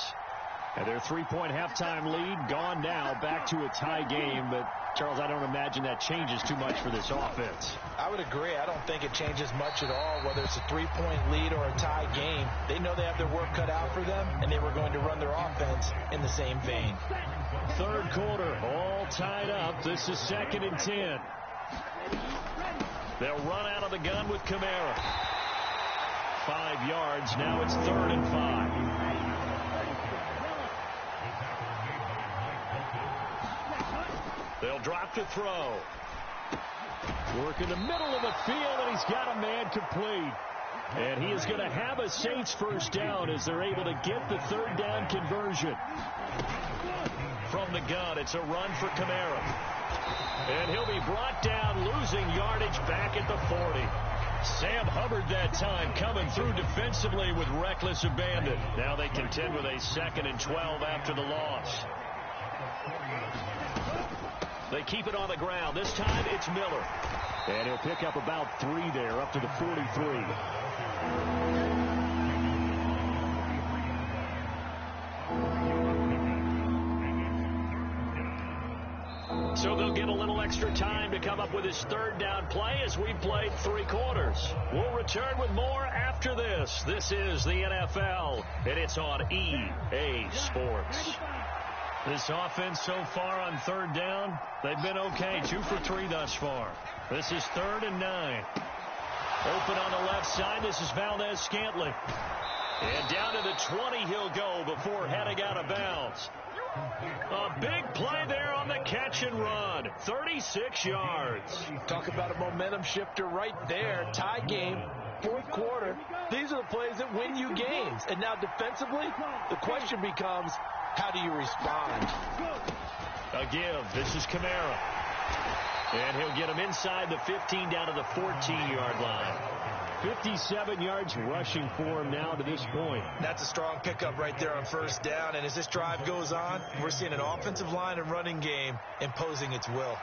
And their 3-point halftime lead gone now, back to a tie game. But, Charles, I don't imagine that changes too much for this offense. I would agree. I don't think it changes much at all, whether it's a 3-point lead or a tie game. They know they have their work cut out for them, and they were going to run their offense in the same vein. Third quarter, all tied up. This is 2nd and 10. They'll run out of the gun with Kamara. 5 yards. Now it's 3rd and 5. They'll drop to throw. Work in the middle of the field, and he's got a man complete. And he is going to have a Saints first down as they're able to get the 3rd down conversion. From the gun, it's a run for Kamara. And he'll be brought down, losing yardage back at the 40. Sam Hubbard that time coming through defensively with reckless abandon. Now they contend with a 2nd and 12 after the loss. They keep it on the ground. This time it's Miller. And he'll pick up about 3 there, up to the 43. So they'll get a little extra time to come up with his 3rd down play as we played 3 quarters. We'll return with more after this. This is the NFL, and it's on EA Sports. This offense so far on 3rd down, they've been okay. 2 for 3 thus far. This is 3rd and 9. Open on the left side. This is Valdez-Scantling. And down to the 20 he'll go before heading out of bounds. A big play there on the catch and run. 36 yards. Talk about a momentum shifter right there. Tie game, 4th quarter. These are the plays that win you games. And now defensively, the question becomes, how do you respond? A give. This is Kamara. And he'll get him inside the 15 down to the 14-yard line. 57 yards rushing for him now to this point. That's a strong pickup right there on 1st down. And as this drive goes on, we're seeing an offensive line and running game imposing its will.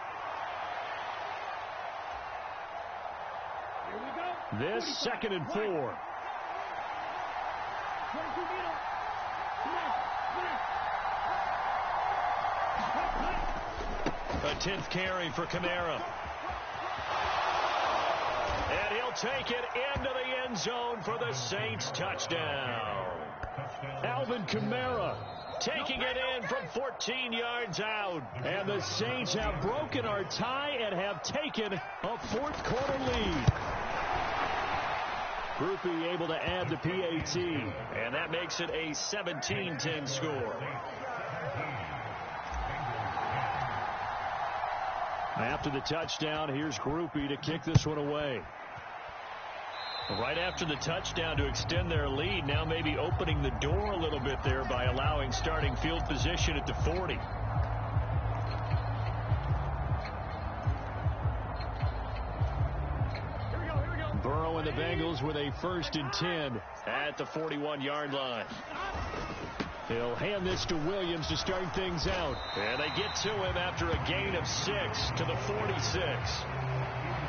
This 2nd and 4. A 10th carry for Kamara. And he'll take it into the end zone for the Saints touchdown. Alvin Kamara taking it in from 14 yards out. And the Saints have broken our tie and have taken a 4th quarter lead. Groupie able to add the PAT. And that makes it a 17-10 score. After the touchdown, here's Groupie to kick this one away. Right after the touchdown to extend their lead, now maybe opening the door a little bit there by allowing starting field position at the 40. Burrow and the Bengals with a 1st and 10 at the 41-yard line. He'll hand this to Williams to start things out. And they get to him after a gain of 6 to the 46.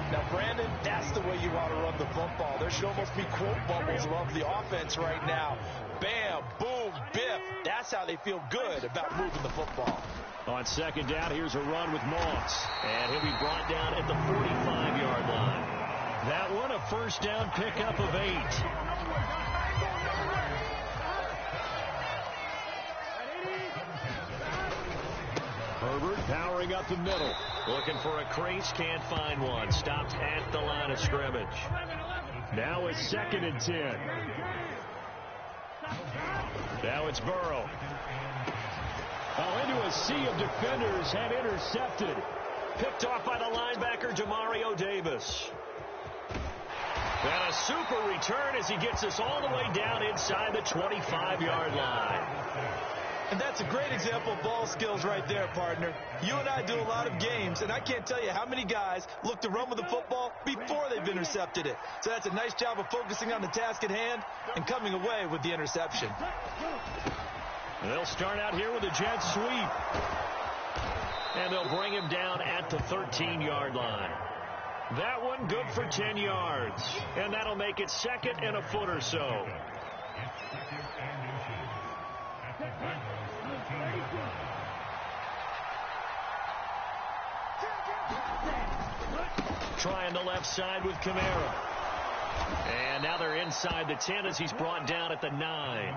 Now, Brandon, that's the way you want to run the football. There should almost be quote bubbles above the offense right now. Bam, boom, biff. That's how they feel good about moving the football. On 2nd down, here's a run with Moss. And he'll be brought down at the 45-yard line. That one, a 1st down pickup of 8. Herbert powering up the middle. Looking for a crease, can't find one. Stopped at the line of scrimmage. Now it's 2nd and 10. Now it's Burrow. Oh, into a sea of defenders and intercepted. Picked off by the linebacker, Demario Davis. And a super return as he gets us all the way down inside the 25-yard line. And that's a great example of ball skills right there, partner. You and I do a lot of games, and I can't tell you how many guys look to run with the football before they've intercepted it. So that's a nice job of focusing on the task at hand and coming away with the interception. They'll start out here with a jet sweep. And they'll bring him down at the 13-yard line. That one good for 10 yards. And that'll make it 2nd and a foot or so. trying the left side with Kamara. And now they're inside the 10 as he's brought down at the 9.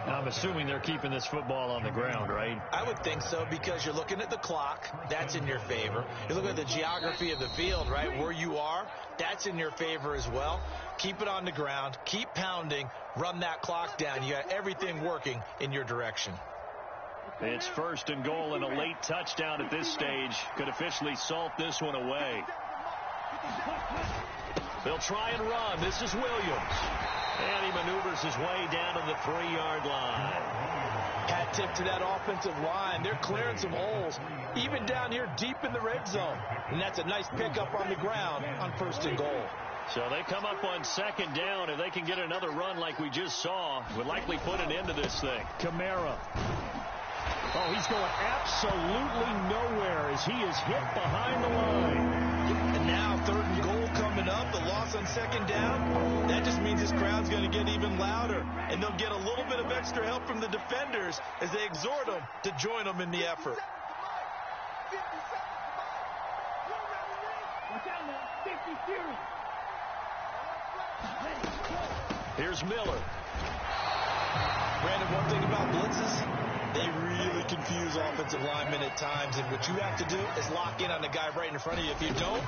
I'm assuming they're keeping this football on the ground, right? I would think so, because you're looking at the clock. That's in your favor. You're looking at the geography of the field, right? Where you are, that's in your favor as well. Keep it on the ground. Keep pounding. Run that clock down. You got everything working in your direction. It's 1st and goal, and a late touchdown at this stage could officially salt this one away. They'll try and run. This is Williams. And he maneuvers his way down to the 3-yard line. Hat tip to that offensive line. They're clearing some holes, even down here deep in the red zone. And that's a nice pickup on the ground on 1st and goal. So they come up on 2nd down. If they can get another run like we just saw, would likely put an end to this thing. Kamara. Oh, he's going absolutely nowhere as he is hit behind the line. And now 3rd and goal coming up. The loss on 2nd down. That just means this crowd's going to get even louder. And they'll get a little bit of extra help from the defenders as they exhort them to join them in the effort. Here's Miller. Brandon, one thing about blitzes, they really confuse offensive linemen at times, and what you have to do is lock in on the guy right in front of you. If you don't,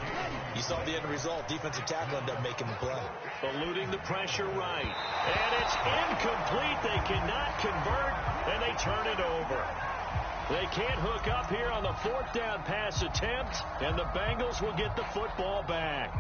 you saw the end result. Defensive tackle ended up making the play. Eluding the pressure right. And it's incomplete. They cannot convert, and they turn it over. They can't hook up here on the 4th down pass attempt, and the Bengals will get the football back.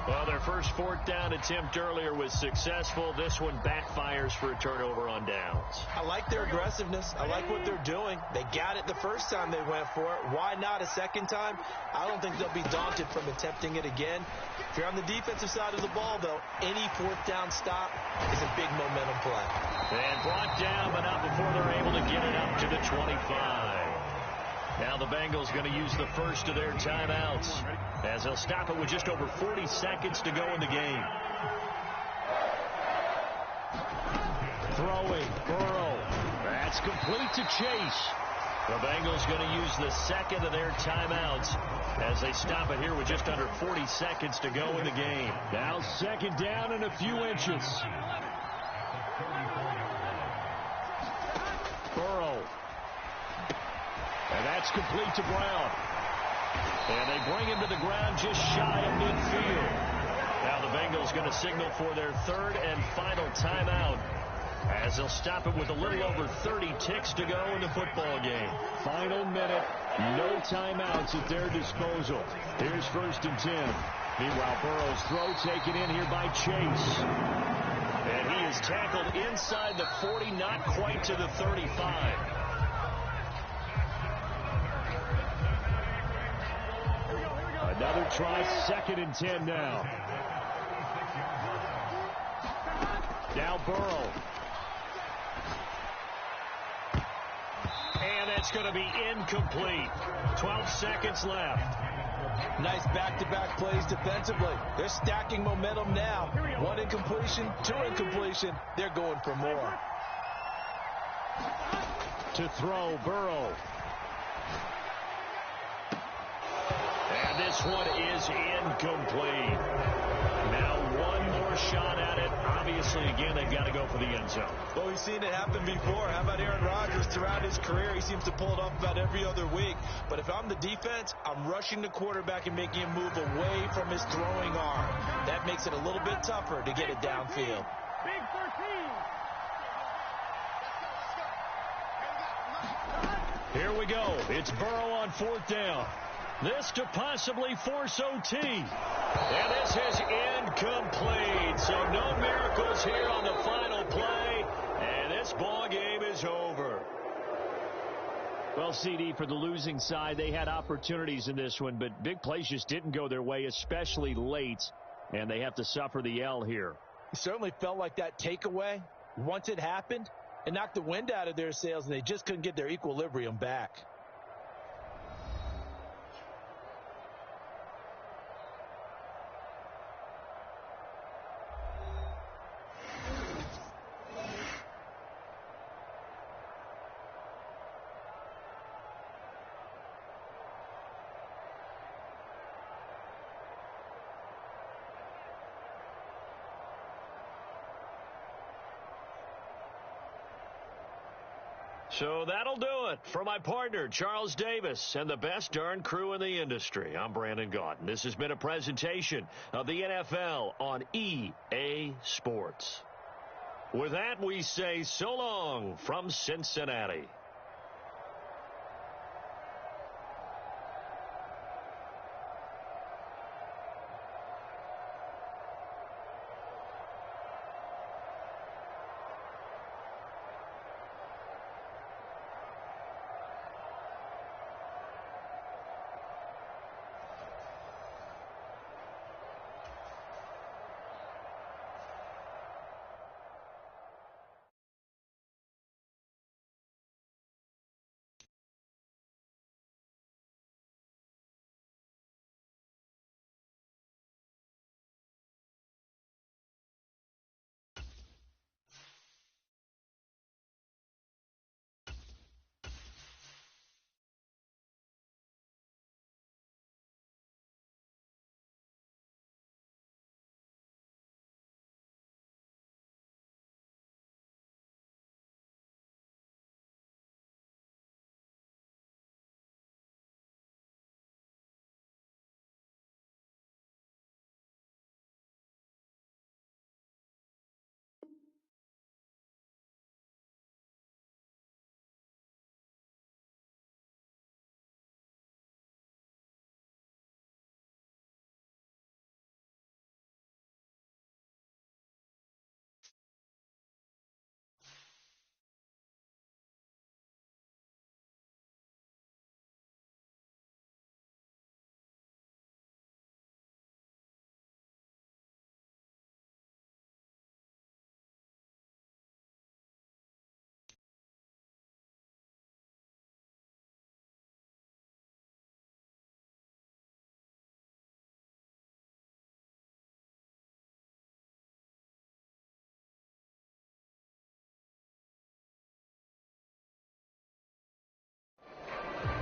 Well, their first 4th down attempt earlier was successful. This one backfires for a turnover on downs. I like their aggressiveness. I like what they're doing. They got it the first time they went for it. Why not a second time? I don't think they'll be daunted from attempting it again. If you're on the defensive side of the ball, though, any 4th down stop is a big momentum play. And brought down, but not before they're able to get it up to the 25. Now the Bengals going to use the first of their timeouts as they'll stop it with just over 40 seconds to go in the game. Throwing, Burrow. That's complete to Chase. The Bengals going to use the second of their timeouts as they stop it here with just under 40 seconds to go in the game. Now 2nd down and a few inches. Burrow. And that's complete to Brown. And they bring him to the ground just shy of midfield. Now the Bengals going to signal for their 3rd and final timeout as they'll stop it with a little over 30 ticks to go in the football game. Final minute, no timeouts at their disposal. Here's 1st and 10. Meanwhile, Burrow's throw taken in here by Chase. And he is tackled inside the 40, not quite to the 35. Another try, 2nd and 10 now. Now Burrow. And that's going to be incomplete. 12 seconds left. Nice back-to-back plays defensively. They're stacking momentum now. 1 incompletion, 2 incompletion. They're going for more. To throw, Burrow. And this one is incomplete. Now 1 more shot at it. Obviously, again, they've got to go for the end zone. Well, we've seen it happen before. How about Aaron Rodgers? Throughout his career, he seems to pull it off about every other week. But if I'm the defense, I'm rushing the quarterback and making him move away from his throwing arm. That makes it a little bit tougher to get it downfield. Big 13. Here we go. It's Burrow on 4th down. This to possibly force OT. And this is incomplete. So no miracles here on the final play. And this ball game is over. Well, CD, for the losing side, they had opportunities in this one, but big plays just didn't go their way, especially late. And they have to suffer the L here. It certainly felt like that takeaway, once it happened, it knocked the wind out of their sails, and they just couldn't get their equilibrium back. So that'll do it for my partner, Charles Davis, and the best darn crew in the industry. I'm Brandon Gaudin. This has been a presentation of the NFL on EA Sports. With that, we say so long from Cincinnati.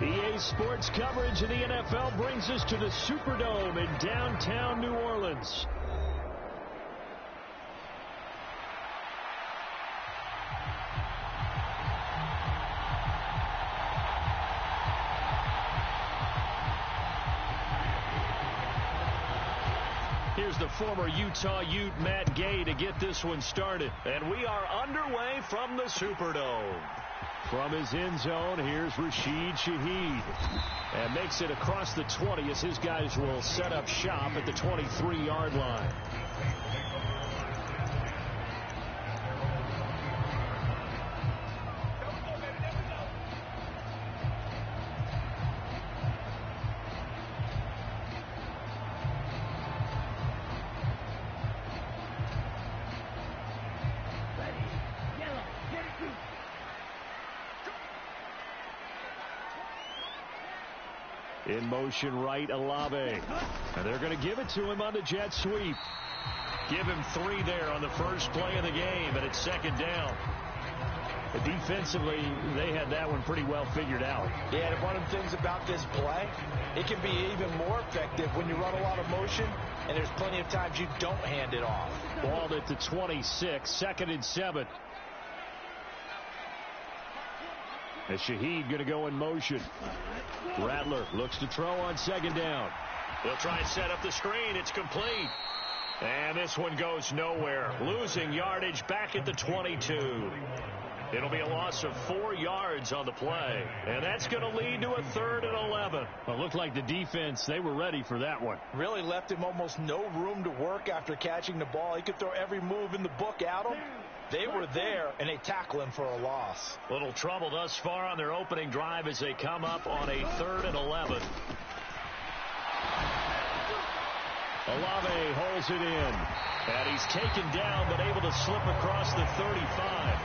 EA Sports coverage of the NFL brings us to the Superdome in downtown New Orleans. Here's the former Utah Ute Matt Gay to get this one started. And we are underway from the Superdome. From his end zone, here's Rashid Shaheed. And makes it across the 20 as his guys will set up shop at the 23-yard line. In motion right, LLe-ge-nd. And they're going to give it to him on the jet sweep. Give him 3 there on the first play of the game, and it's second down. But defensively, they had that one pretty well figured out. Yeah, and one of the things about this play, it can be even more effective when you run a lot of motion, and there's plenty of times you don't hand it off. Ball at the 26, 2nd and 7. As Shaheed going to go in motion. Rattler looks to throw on 2nd down. They'll try and set up the screen. It's complete. And this one goes nowhere. Losing yardage back at the 22. It'll be a loss of 4 yards on the play. And that's going to lead to a 3rd and 11. Well, it looked like the defense, they were ready for that one. Really left him almost no room to work after catching the ball. He could throw every move in the book at him. They were there, and they tackle him for a loss. Little trouble thus far on their opening drive as they come up on a 3rd and 11. LLe-ge-nd holds it in. And he's taken down, but able to slip across the 35.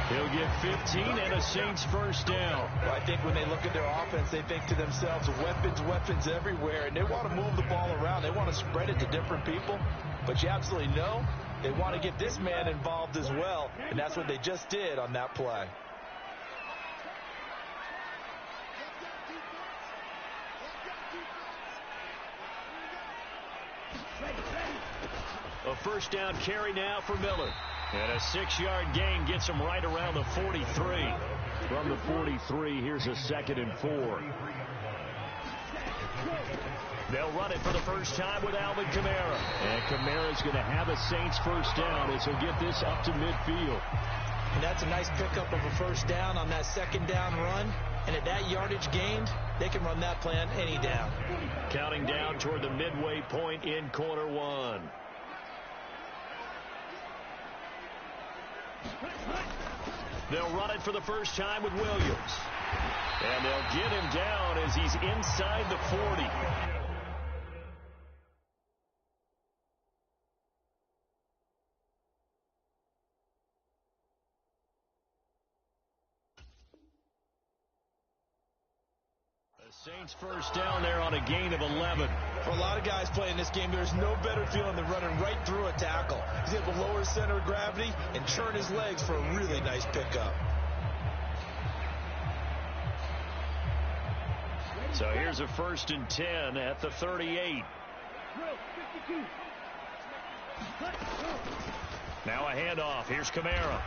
He'll get 15 and a Saints first down. Well, I think when they look at their offense, they think to themselves, weapons, weapons everywhere. And they want to move the ball around. They want to spread it to different people. But you absolutely know they want to get this man involved as well. And that's what they just did on that play. A first down carry now for Miller. And a 6-yard gain gets him right around the 43. From the 43, here's a 2nd and 4. They'll run it for the first time with Alvin Kamara. And Kamara's going to have a Saints first down as he'll get this up to midfield. And that's a nice pickup of a first down on that 2nd down run. And at that yardage gained, they can run that play on any down. Counting down toward the midway point in quarter 1. They'll run it for the first time with Williams. And they'll get him down as he's inside the 40. Saints first down there on a gain of 11. For a lot of guys playing this game, there's no better feeling than running right through a tackle. He's able to lower his center of gravity and turn his legs for a really nice pickup. So here's a 1st and 10 at the 38. Now a handoff. Here's Kamara.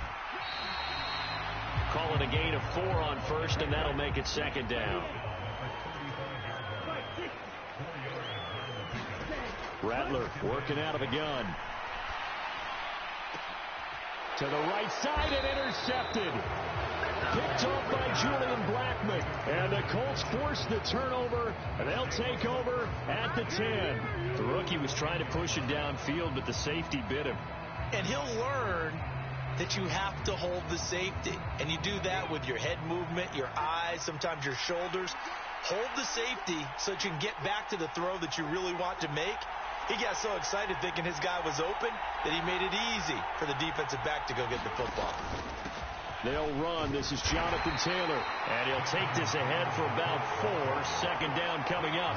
Call it a gain of 4 on 1st, and that'll make it 2nd down. Rattler working out of a gun. To the right side and intercepted. Picked off by Julian Blackman. And the Colts force the turnover, and they'll take over at the 10. The rookie was trying to push it downfield, but the safety bit him. And he'll learn that you have to hold the safety. And you do that with your head movement, your eyes, sometimes your shoulders. Hold the safety so that you can get back to the throw that you really want to make. He got so excited thinking his guy was open that he made it easy for the defensive back to go get the football. They'll run. This is Jonathan Taylor. And he'll take this ahead for about 4. 2nd down coming up.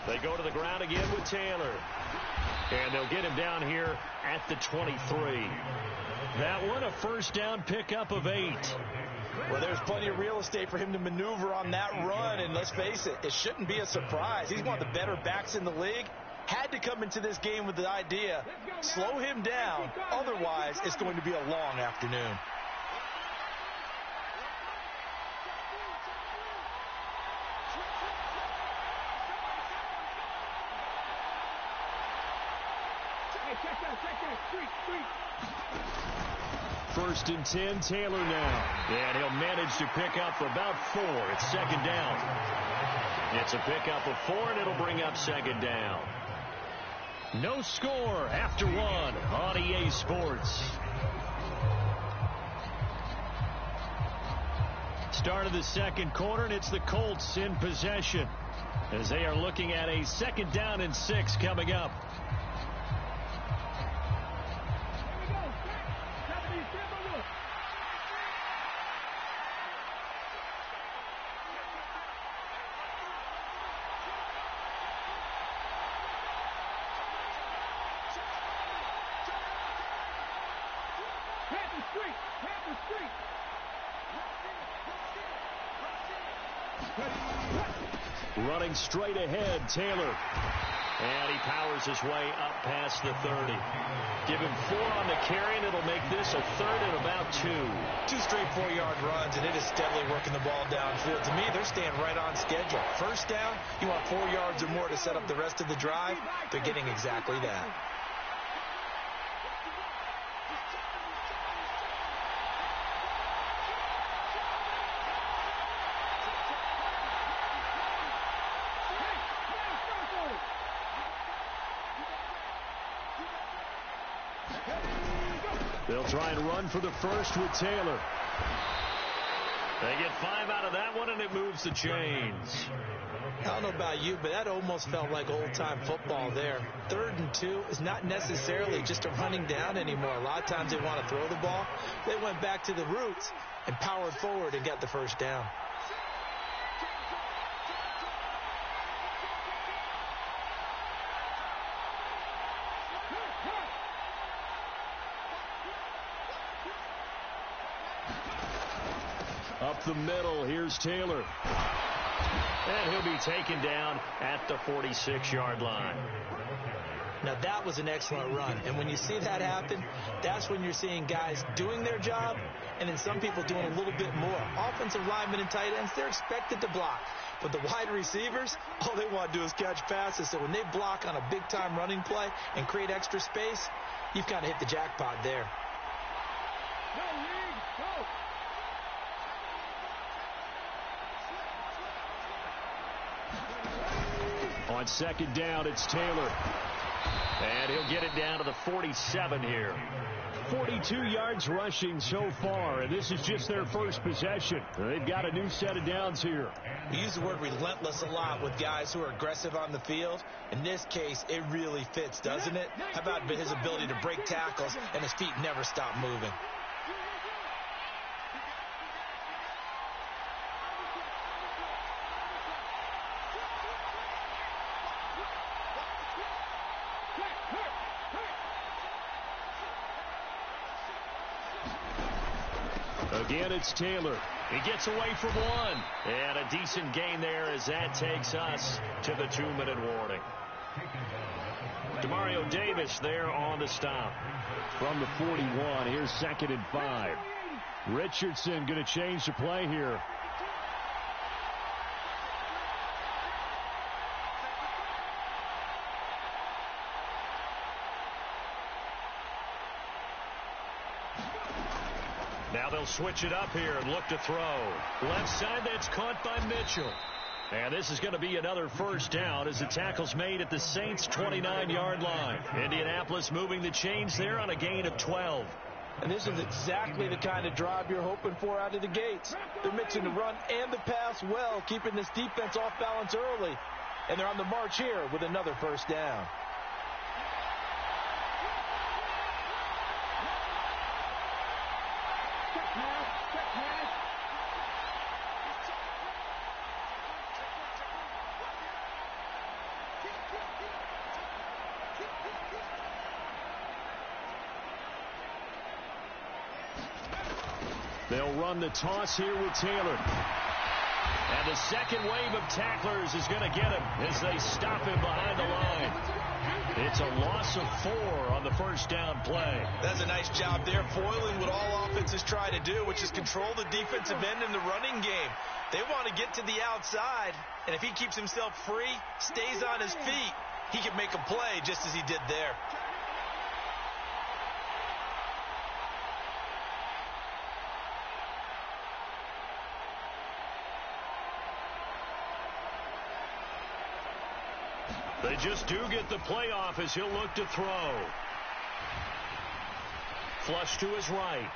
They go to the ground again with Taylor. And they'll get him down here at the 23. That one, a first down pickup of 8. Well, there's plenty of real estate for him to maneuver on that run. And let's face it, it shouldn't be a surprise. He's one of the better backs in the league. Had to come into this game with the idea, slow him down. Otherwise, it's going to be a long afternoon. First and 10, Taylor now. And he'll manage to pick up about 4. It's 2nd down. It's a pickup of 4, and it'll bring up 2nd down. No score after 1 on EA Sports. Start of the 2nd quarter, and it's the Colts in possession as they are looking at a 2nd down and 6 coming up. Running straight ahead, Taylor. And he powers his way up past the 30. Give him 4 on the carry, and it'll make this a 3rd and about 2. 2 straight 4-yard runs, and it is steadily working the ball downfield. To me, they're staying right on schedule. First down, you want 4 yards or more to set up the rest of the drive. They're getting exactly that. They'll try and run for the first with Taylor. They get 5 out of that one, and it moves the chains. I don't know about you, but that almost felt like old-time football there. 3rd and 2 is not necessarily just a running down anymore. A lot of times they want to throw the ball. They went back to the roots and powered forward and got the first down. the middle. Here's Taylor. And he'll be taken down at the 46-yard line. Now, that was an excellent run. And when you see that happen, that's when you're seeing guys doing their job and then some people doing a little bit more. Offensive linemen and tight ends, they're expected to block. But the wide receivers, all they want to do is catch passes. So when they block on a big-time running play and create extra space, you've kind of hit the jackpot there. On second down, it's Taylor. And he'll get it down to the 47 here. 42 yards rushing so far, and this is just their first possession. They've got a new set of downs here. We use the word relentless a lot with guys who are aggressive on the field. In this case, it really fits, doesn't it? How about his ability to break tackles and his feet never stop moving? Again, it's Taylor. He gets away from one. And a decent gain there as that takes us to the 2-minute warning. Demario Davis there on the stop. From the 41, here's 2nd and 5. Richardson going to change the play here. Now they'll switch it up here and look to throw. Left side, that's caught by Mitchell. And this is going to be another first down as the tackle's made at the Saints' 29-yard line. Indianapolis moving the chains there on a gain of 12. And this is exactly the kind of drive you're hoping for out of the gates. They're mixing the run and the pass well, keeping this defense off balance early. And they're on the march here with another first down. They'll run the toss here with Taylor. And the second wave of tacklers is going to get him as they stop him behind the line. It's a loss of 4 on the first down play. That's a nice job there, foiling what all offenses try to do, which is control the defensive end in the running game. They want to get to the outside, and if he keeps himself free, stays on his feet, he can make a play just as he did there. They just do get the playoff as he'll look to throw. Flush to his right.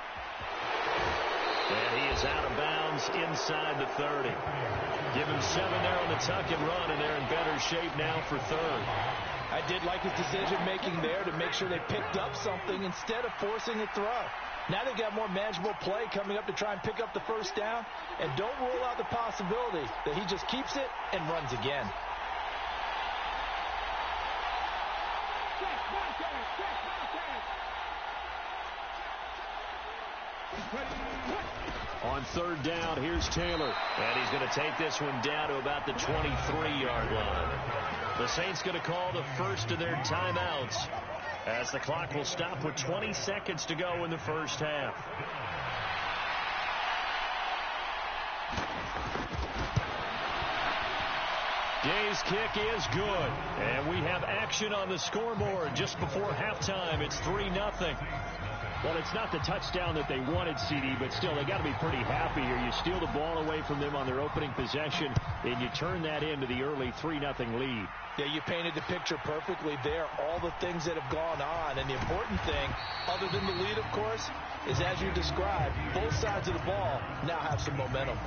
And he is out of bounds inside the 30. Give him 7 there on the tuck and run, and they're in better shape now for third. I did like his decision-making there to make sure they picked up something instead of forcing a throw. Now they've got more manageable play coming up to try and pick up the first down, and don't rule out the possibility that he just keeps it and runs again. On third down, here's Taylor. And he's going to take this one down to about the 23-yard line. The Saints going to call the first of their timeouts as the clock will stop with 20 seconds to go in the first half. Day's kick is good. And we have action on the scoreboard just before halftime. It's 3-0. Well, it's not the touchdown that they wanted, CD, but still, they got to be pretty happy here. You steal the ball away from them on their opening possession, and you turn that into the early 3-0 lead. Yeah, you painted the picture perfectly there, all the things that have gone on. And the important thing, other than the lead, of course, is as you described, both sides of the ball now have some momentum.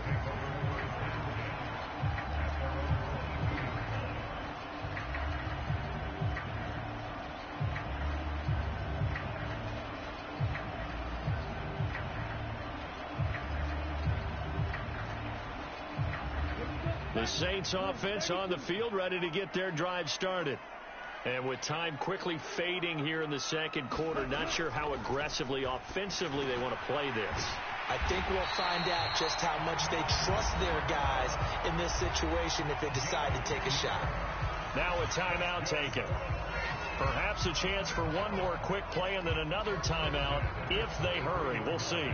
The Saints offense on the field, ready to get their drive started. And with time quickly fading here in the second quarter, not sure how aggressively, offensively they want to play this. I think we'll find out just how much they trust their guys in this situation if they decide to take a shot. Now a timeout taken. Perhaps a chance for one more quick play and then another timeout if they hurry. We'll see.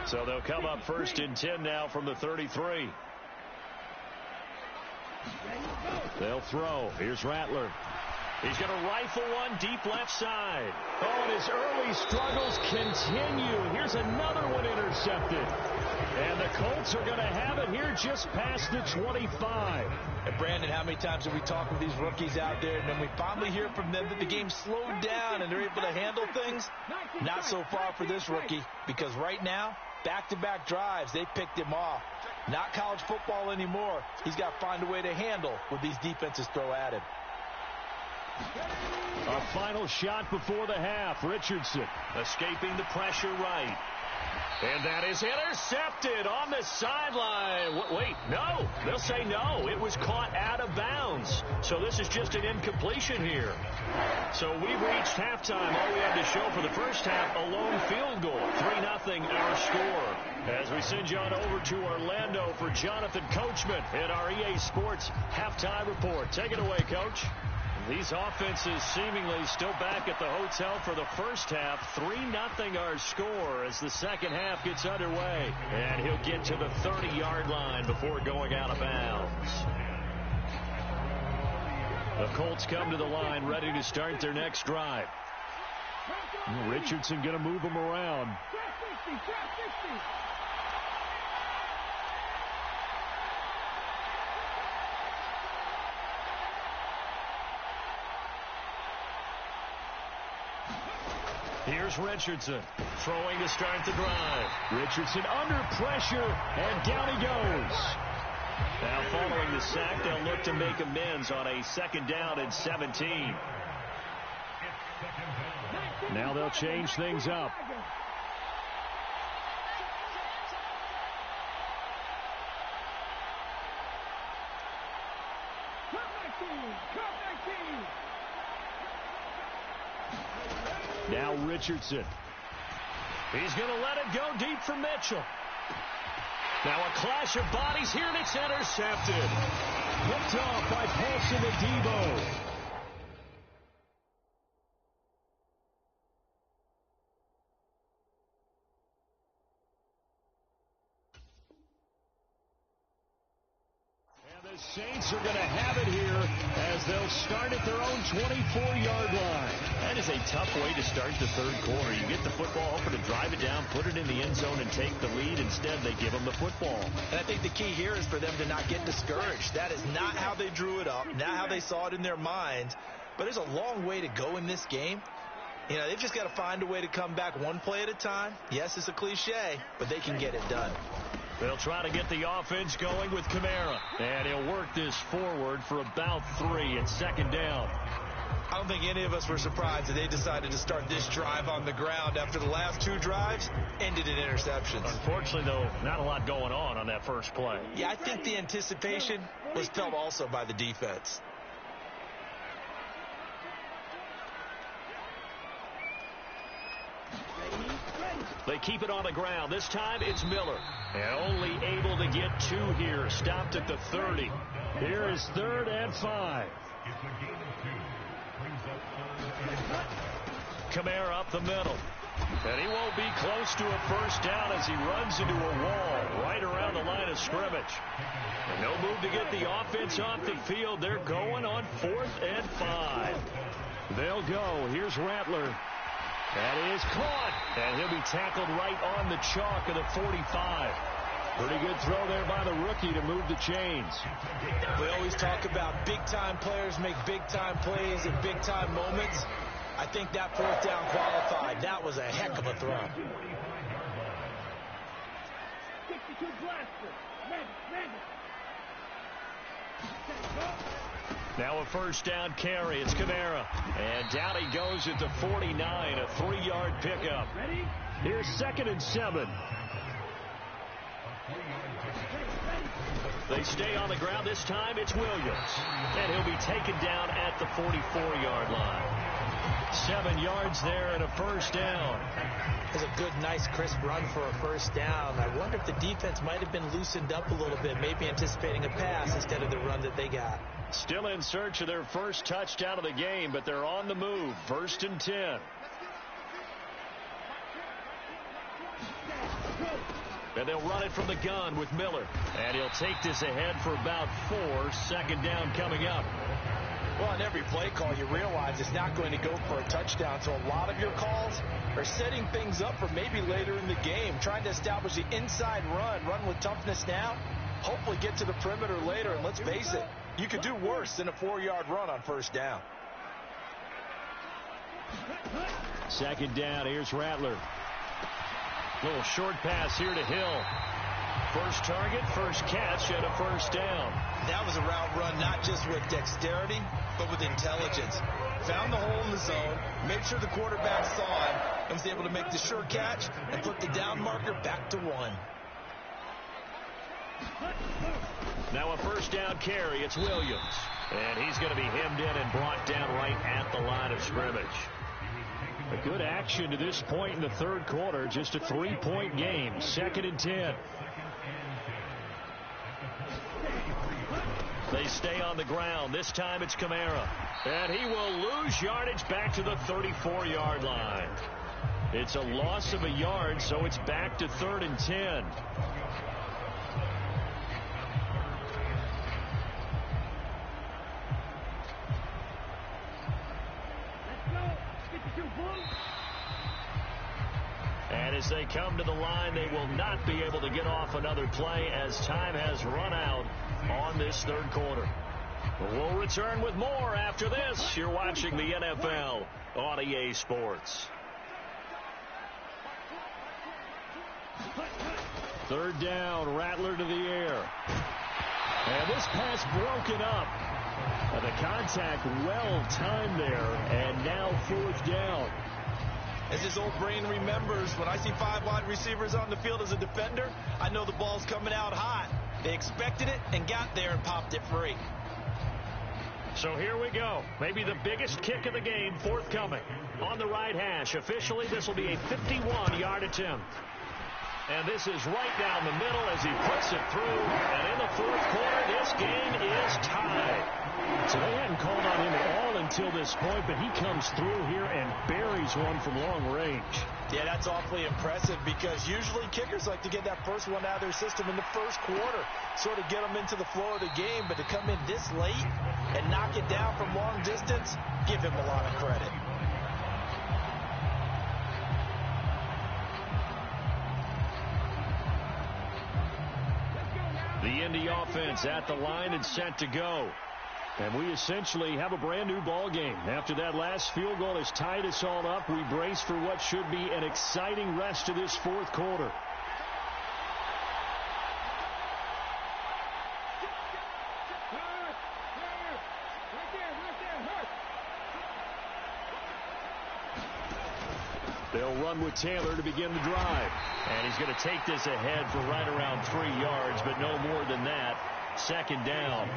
So they'll come up first and 10 now from the 33. They'll throw. Here's Rattler. He's going to rifle one deep left side. Oh, and his early struggles continue. Here's another one intercepted. And the Colts are going to have it here just past the 25. And Brandon, how many times have we talked with these rookies out there, and then we finally hear from them that the game slowed down and they're able to handle things? Not so far for this rookie, because right now, back-to-back drives, they picked him off. Not college football anymore. He's got to find a way to handle what these defenses throw at him. A final shot before the half. Richardson escaping the pressure right. And that is intercepted on the sideline. Wait, no. They'll say no. It was caught out of bounds. So this is just an incompletion here. So we've reached halftime. All we have to show for the first half, a lone field goal. 3-0 our score. As we send you on over to Orlando for Jonathan Coachman in our EA Sports halftime report. Take it away, Coach. These offenses seemingly still back at the hotel for the first half. 3-0 our score as the second half gets underway. And he'll get to the 30-yard line before going out of bounds. The Colts come to the line ready to start their next drive. Richardson going to move them around. Here's Richardson throwing to start the drive. Richardson under pressure, and down he goes. Now following the sack, they'll look to make amends on a 2nd down and 17. Now they'll change things up. Now Richardson. He's going to let it go deep for Mitchell. Now a clash of bodies here, and it's intercepted. Picked off by Paulson Adebo. And the Saints are going to have it here as they'll start at their own 24-yard line. That is a tough way to start the third quarter. You get the football, hoping to drive it down, put it in the end zone, and take the lead. Instead, they give them the football. And I think the key here is for them to not get discouraged. That is not how they drew it up, not how they saw it in their minds. But there's a long way to go in this game. You know, they've just got to find a way to come back one play at a time. Yes, it's a cliche, but they can get it done. They'll try to get the offense going with Kamara. And he'll work this forward for about 3 at 2nd down. I don't think any of us were surprised that they decided to start this drive on the ground after the last 2 drives ended in interceptions. Unfortunately, though, not a lot going on that first play. Yeah, I think the anticipation was felt also by the defense. They keep it on the ground. This time it's Miller. And only able to get 2 here. Stopped at the 30. Here is 3rd and 5. Kamara up the middle. And he won't be close to a first down as he runs into a wall right around the line of scrimmage. And no move to get the offense off the field. They're going on 4th and 5. They'll go. Here's Rattler. That is caught. And he'll be tackled right on the chalk of the 45. Pretty good throw there by the rookie to move the chains. We always talk about big-time players make big-time plays in big-time moments. I think that 4th down qualified. That was a heck of a throw. Now a first down carry. It's Kamara. And down he goes at the 49, a 3-yard pickup. Here's 2nd and 7. They stay on the ground. This time it's Williams. And he'll be taken down at the 44-yard line. 7 yards there and a first down. It's a good, nice, crisp run for a first down. I wonder if the defense might have been loosened up a little bit, maybe anticipating a pass instead of the run that they got. Still in search of their first touchdown of the game, but they're on the move. 1st and 10. And they'll run it from the gun with Miller. And he'll take this ahead for about 4. 2nd down coming up. Well, on every play call, you realize it's not going to go for a touchdown. So a lot of your calls are setting things up for maybe later in the game, trying to establish the inside run with toughness now, hopefully get to the perimeter later. And let's face it, you could do worse than a 4-yard run on first down. 2nd down. Here's Rattler. Little short pass here to Hill. First target, first catch, and a first down. That was a route run not just with dexterity, but with intelligence. Found the hole in the zone, made sure the quarterback saw him, and was able to make the sure catch and put the down marker back to 1. Now a first down carry. It's Williams. And he's going to be hemmed in and brought down right at the line of scrimmage. A good action to this point in the 3rd quarter. Just a 3-point game. 2nd and 10. They stay on the ground. This time it's Kamara. And he will lose yardage back to the 34-yard line. It's a loss of a yard, so it's back to 3rd and 10. And as they come to the line, they will not be able to get off another play as time has run out on this 3rd quarter. We'll return with more after this. You're watching the NFL on EA Sports. 3rd down, Rattler to the air. And this pass broken up. And the contact well timed there, and now 4th down. As his old brain remembers, when I see 5 wide receivers on the field as a defender, I know the ball's coming out hot. They expected it and got there and popped it free. So here we go. Maybe the biggest kick of the game forthcoming. On the right hash. Officially, this will be a 51-yard attempt. And this is right down the middle as he puts it through. And in the 4th quarter, this game is tied. So they hadn't called on him at all until this point, but he comes through here and buries one from long range. Yeah, that's awfully impressive because usually kickers like to get that first one out of their system in the 1st quarter, sort of get them into the flow of the game, but to come in this late and knock it down from long distance, give him a lot of credit. The Indy offense at the line and set to go. And we essentially have a brand new ball game. After that last field goal has tied us all up, we brace for what should be an exciting rest of this 4th quarter. They'll run with Taylor to begin the drive. And he's going to take this ahead for right around 3 yards, but no more than that. 2nd down.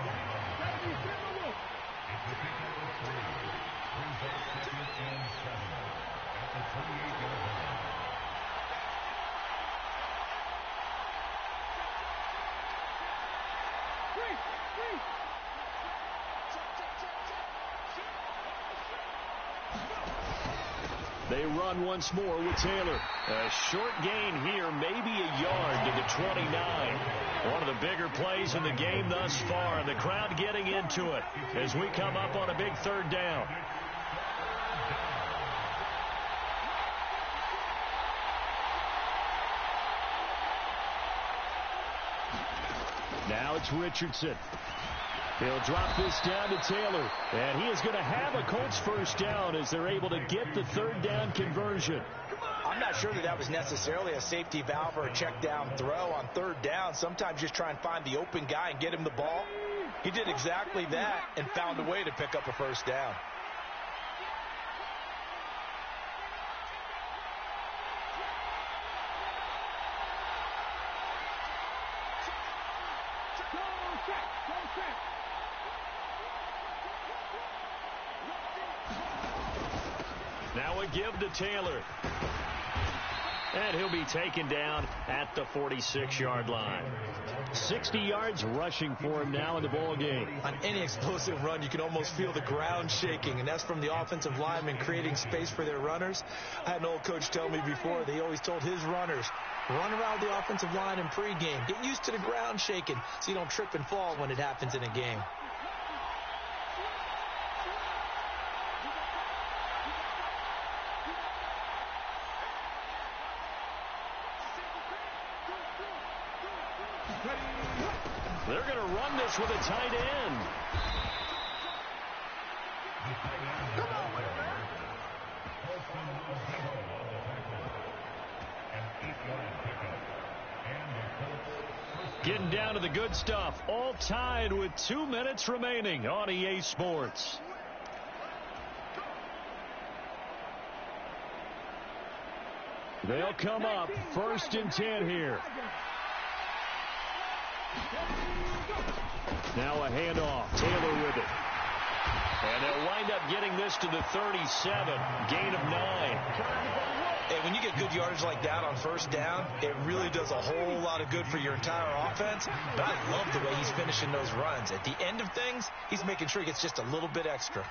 They run once more with Taylor. A short gain here, maybe a yard to the 29. One of the bigger plays in the game thus far. And the crowd getting into it as we come up on a big 3rd down. Now it's Richardson. He'll drop this down to Taylor. And he is going to have a Colts first down as they're able to get the 3rd down conversion. I'm not sure that was necessarily a safety valve or a check down throw on 3rd down. Sometimes just try and find the open guy and get him the ball. He did exactly that and found a way to pick up a first down. Now a give to Taylor. And he'll be taken down at the 46-yard line. 60 yards rushing for him now in the ball game. On any explosive run, you can almost feel the ground shaking, and that's from the offensive linemen creating space for their runners. I had an old coach tell me before, they always told his runners, run around the offensive line in pregame. Get used to the ground shaking so you don't trip and fall when it happens in a game. They're going to run this with a tight end. Getting down to the good stuff. All tied with 2 minutes remaining on EA Sports. They'll come up 1st and 10 here. Now a handoff. Taylor with it. And they'll wind up getting this to the 37. Gain of 9. Hey, when you get good yardage like that on first down, it really does a whole lot of good for your entire offense. But I love the way he's finishing those runs. At the end of things, he's making sure he gets just a little bit extra.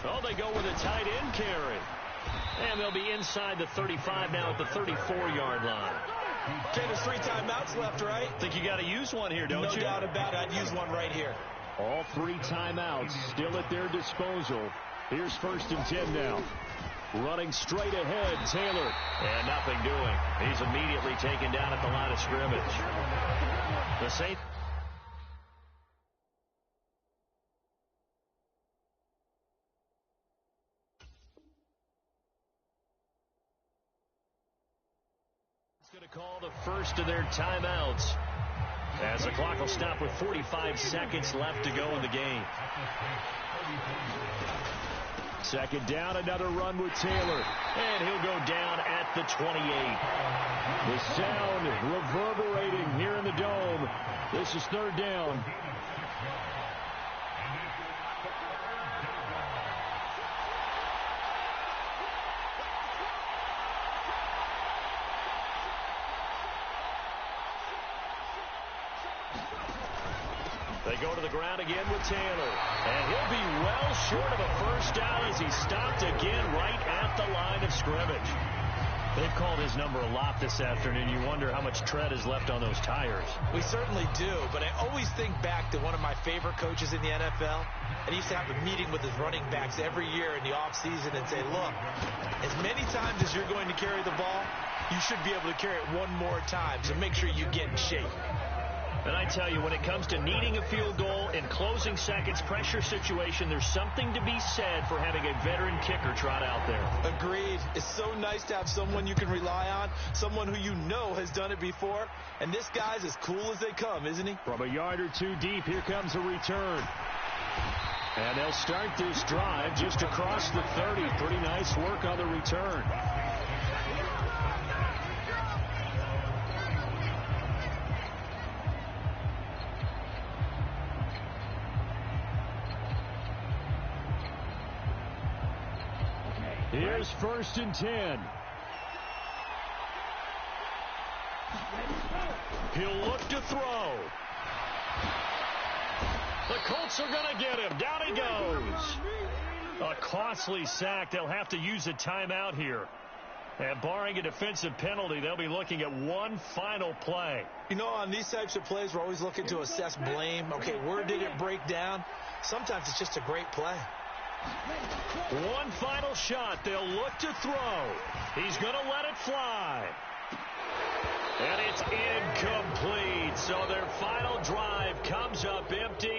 Oh, they go with a tight end carry. And they'll be inside the 35 now at the 34-yard line. Okay, there's 3 timeouts left, right? Think you got to use one here, don't you? No doubt about it. I'd use one right here. All 3 timeouts still at their disposal. Here's 1st and 10 now. Running straight ahead, Taylor. And nothing doing. He's immediately taken down at the line of scrimmage. The Saints. Going to call the first of their timeouts as the clock will stop with 45 seconds left to go in the game. 2nd down, another run with Taylor, and he'll go down at the 28. The sound reverberating here in the dome. This is 3rd down. They go to the ground again with Taylor. And he'll be well short of a first down as he stopped again right at the line of scrimmage. They've called his number a lot this afternoon. You wonder how much tread is left on those tires. We certainly do, but I always think back to one of my favorite coaches in the NFL. And he used to have a meeting with his running backs every year in the offseason and say, look, as many times as you're going to carry the ball, you should be able to carry it one more time, so make sure you get in shape. And I tell you, when it comes to needing a field goal in closing seconds, pressure situation, there's something to be said for having a veteran kicker trot out there. Agreed. It's so nice to have someone you can rely on, someone who you know has done it before. And this guy's as cool as they come, isn't he? From a yard or 2 deep, here comes a return. And they'll start this drive just across the 30. Pretty nice work on the return. Here's 1st and 10. He'll look to throw. The Colts are going to get him. Down he goes. A costly sack. They'll have to use a timeout here. And barring a defensive penalty, they'll be looking at one final play. You know, on these types of plays, we're always looking to assess blame. Okay, where did it break down? Sometimes it's just a great play. One final shot. They'll look to throw. He's going to let it fly. And it's incomplete. So their final drive comes up empty.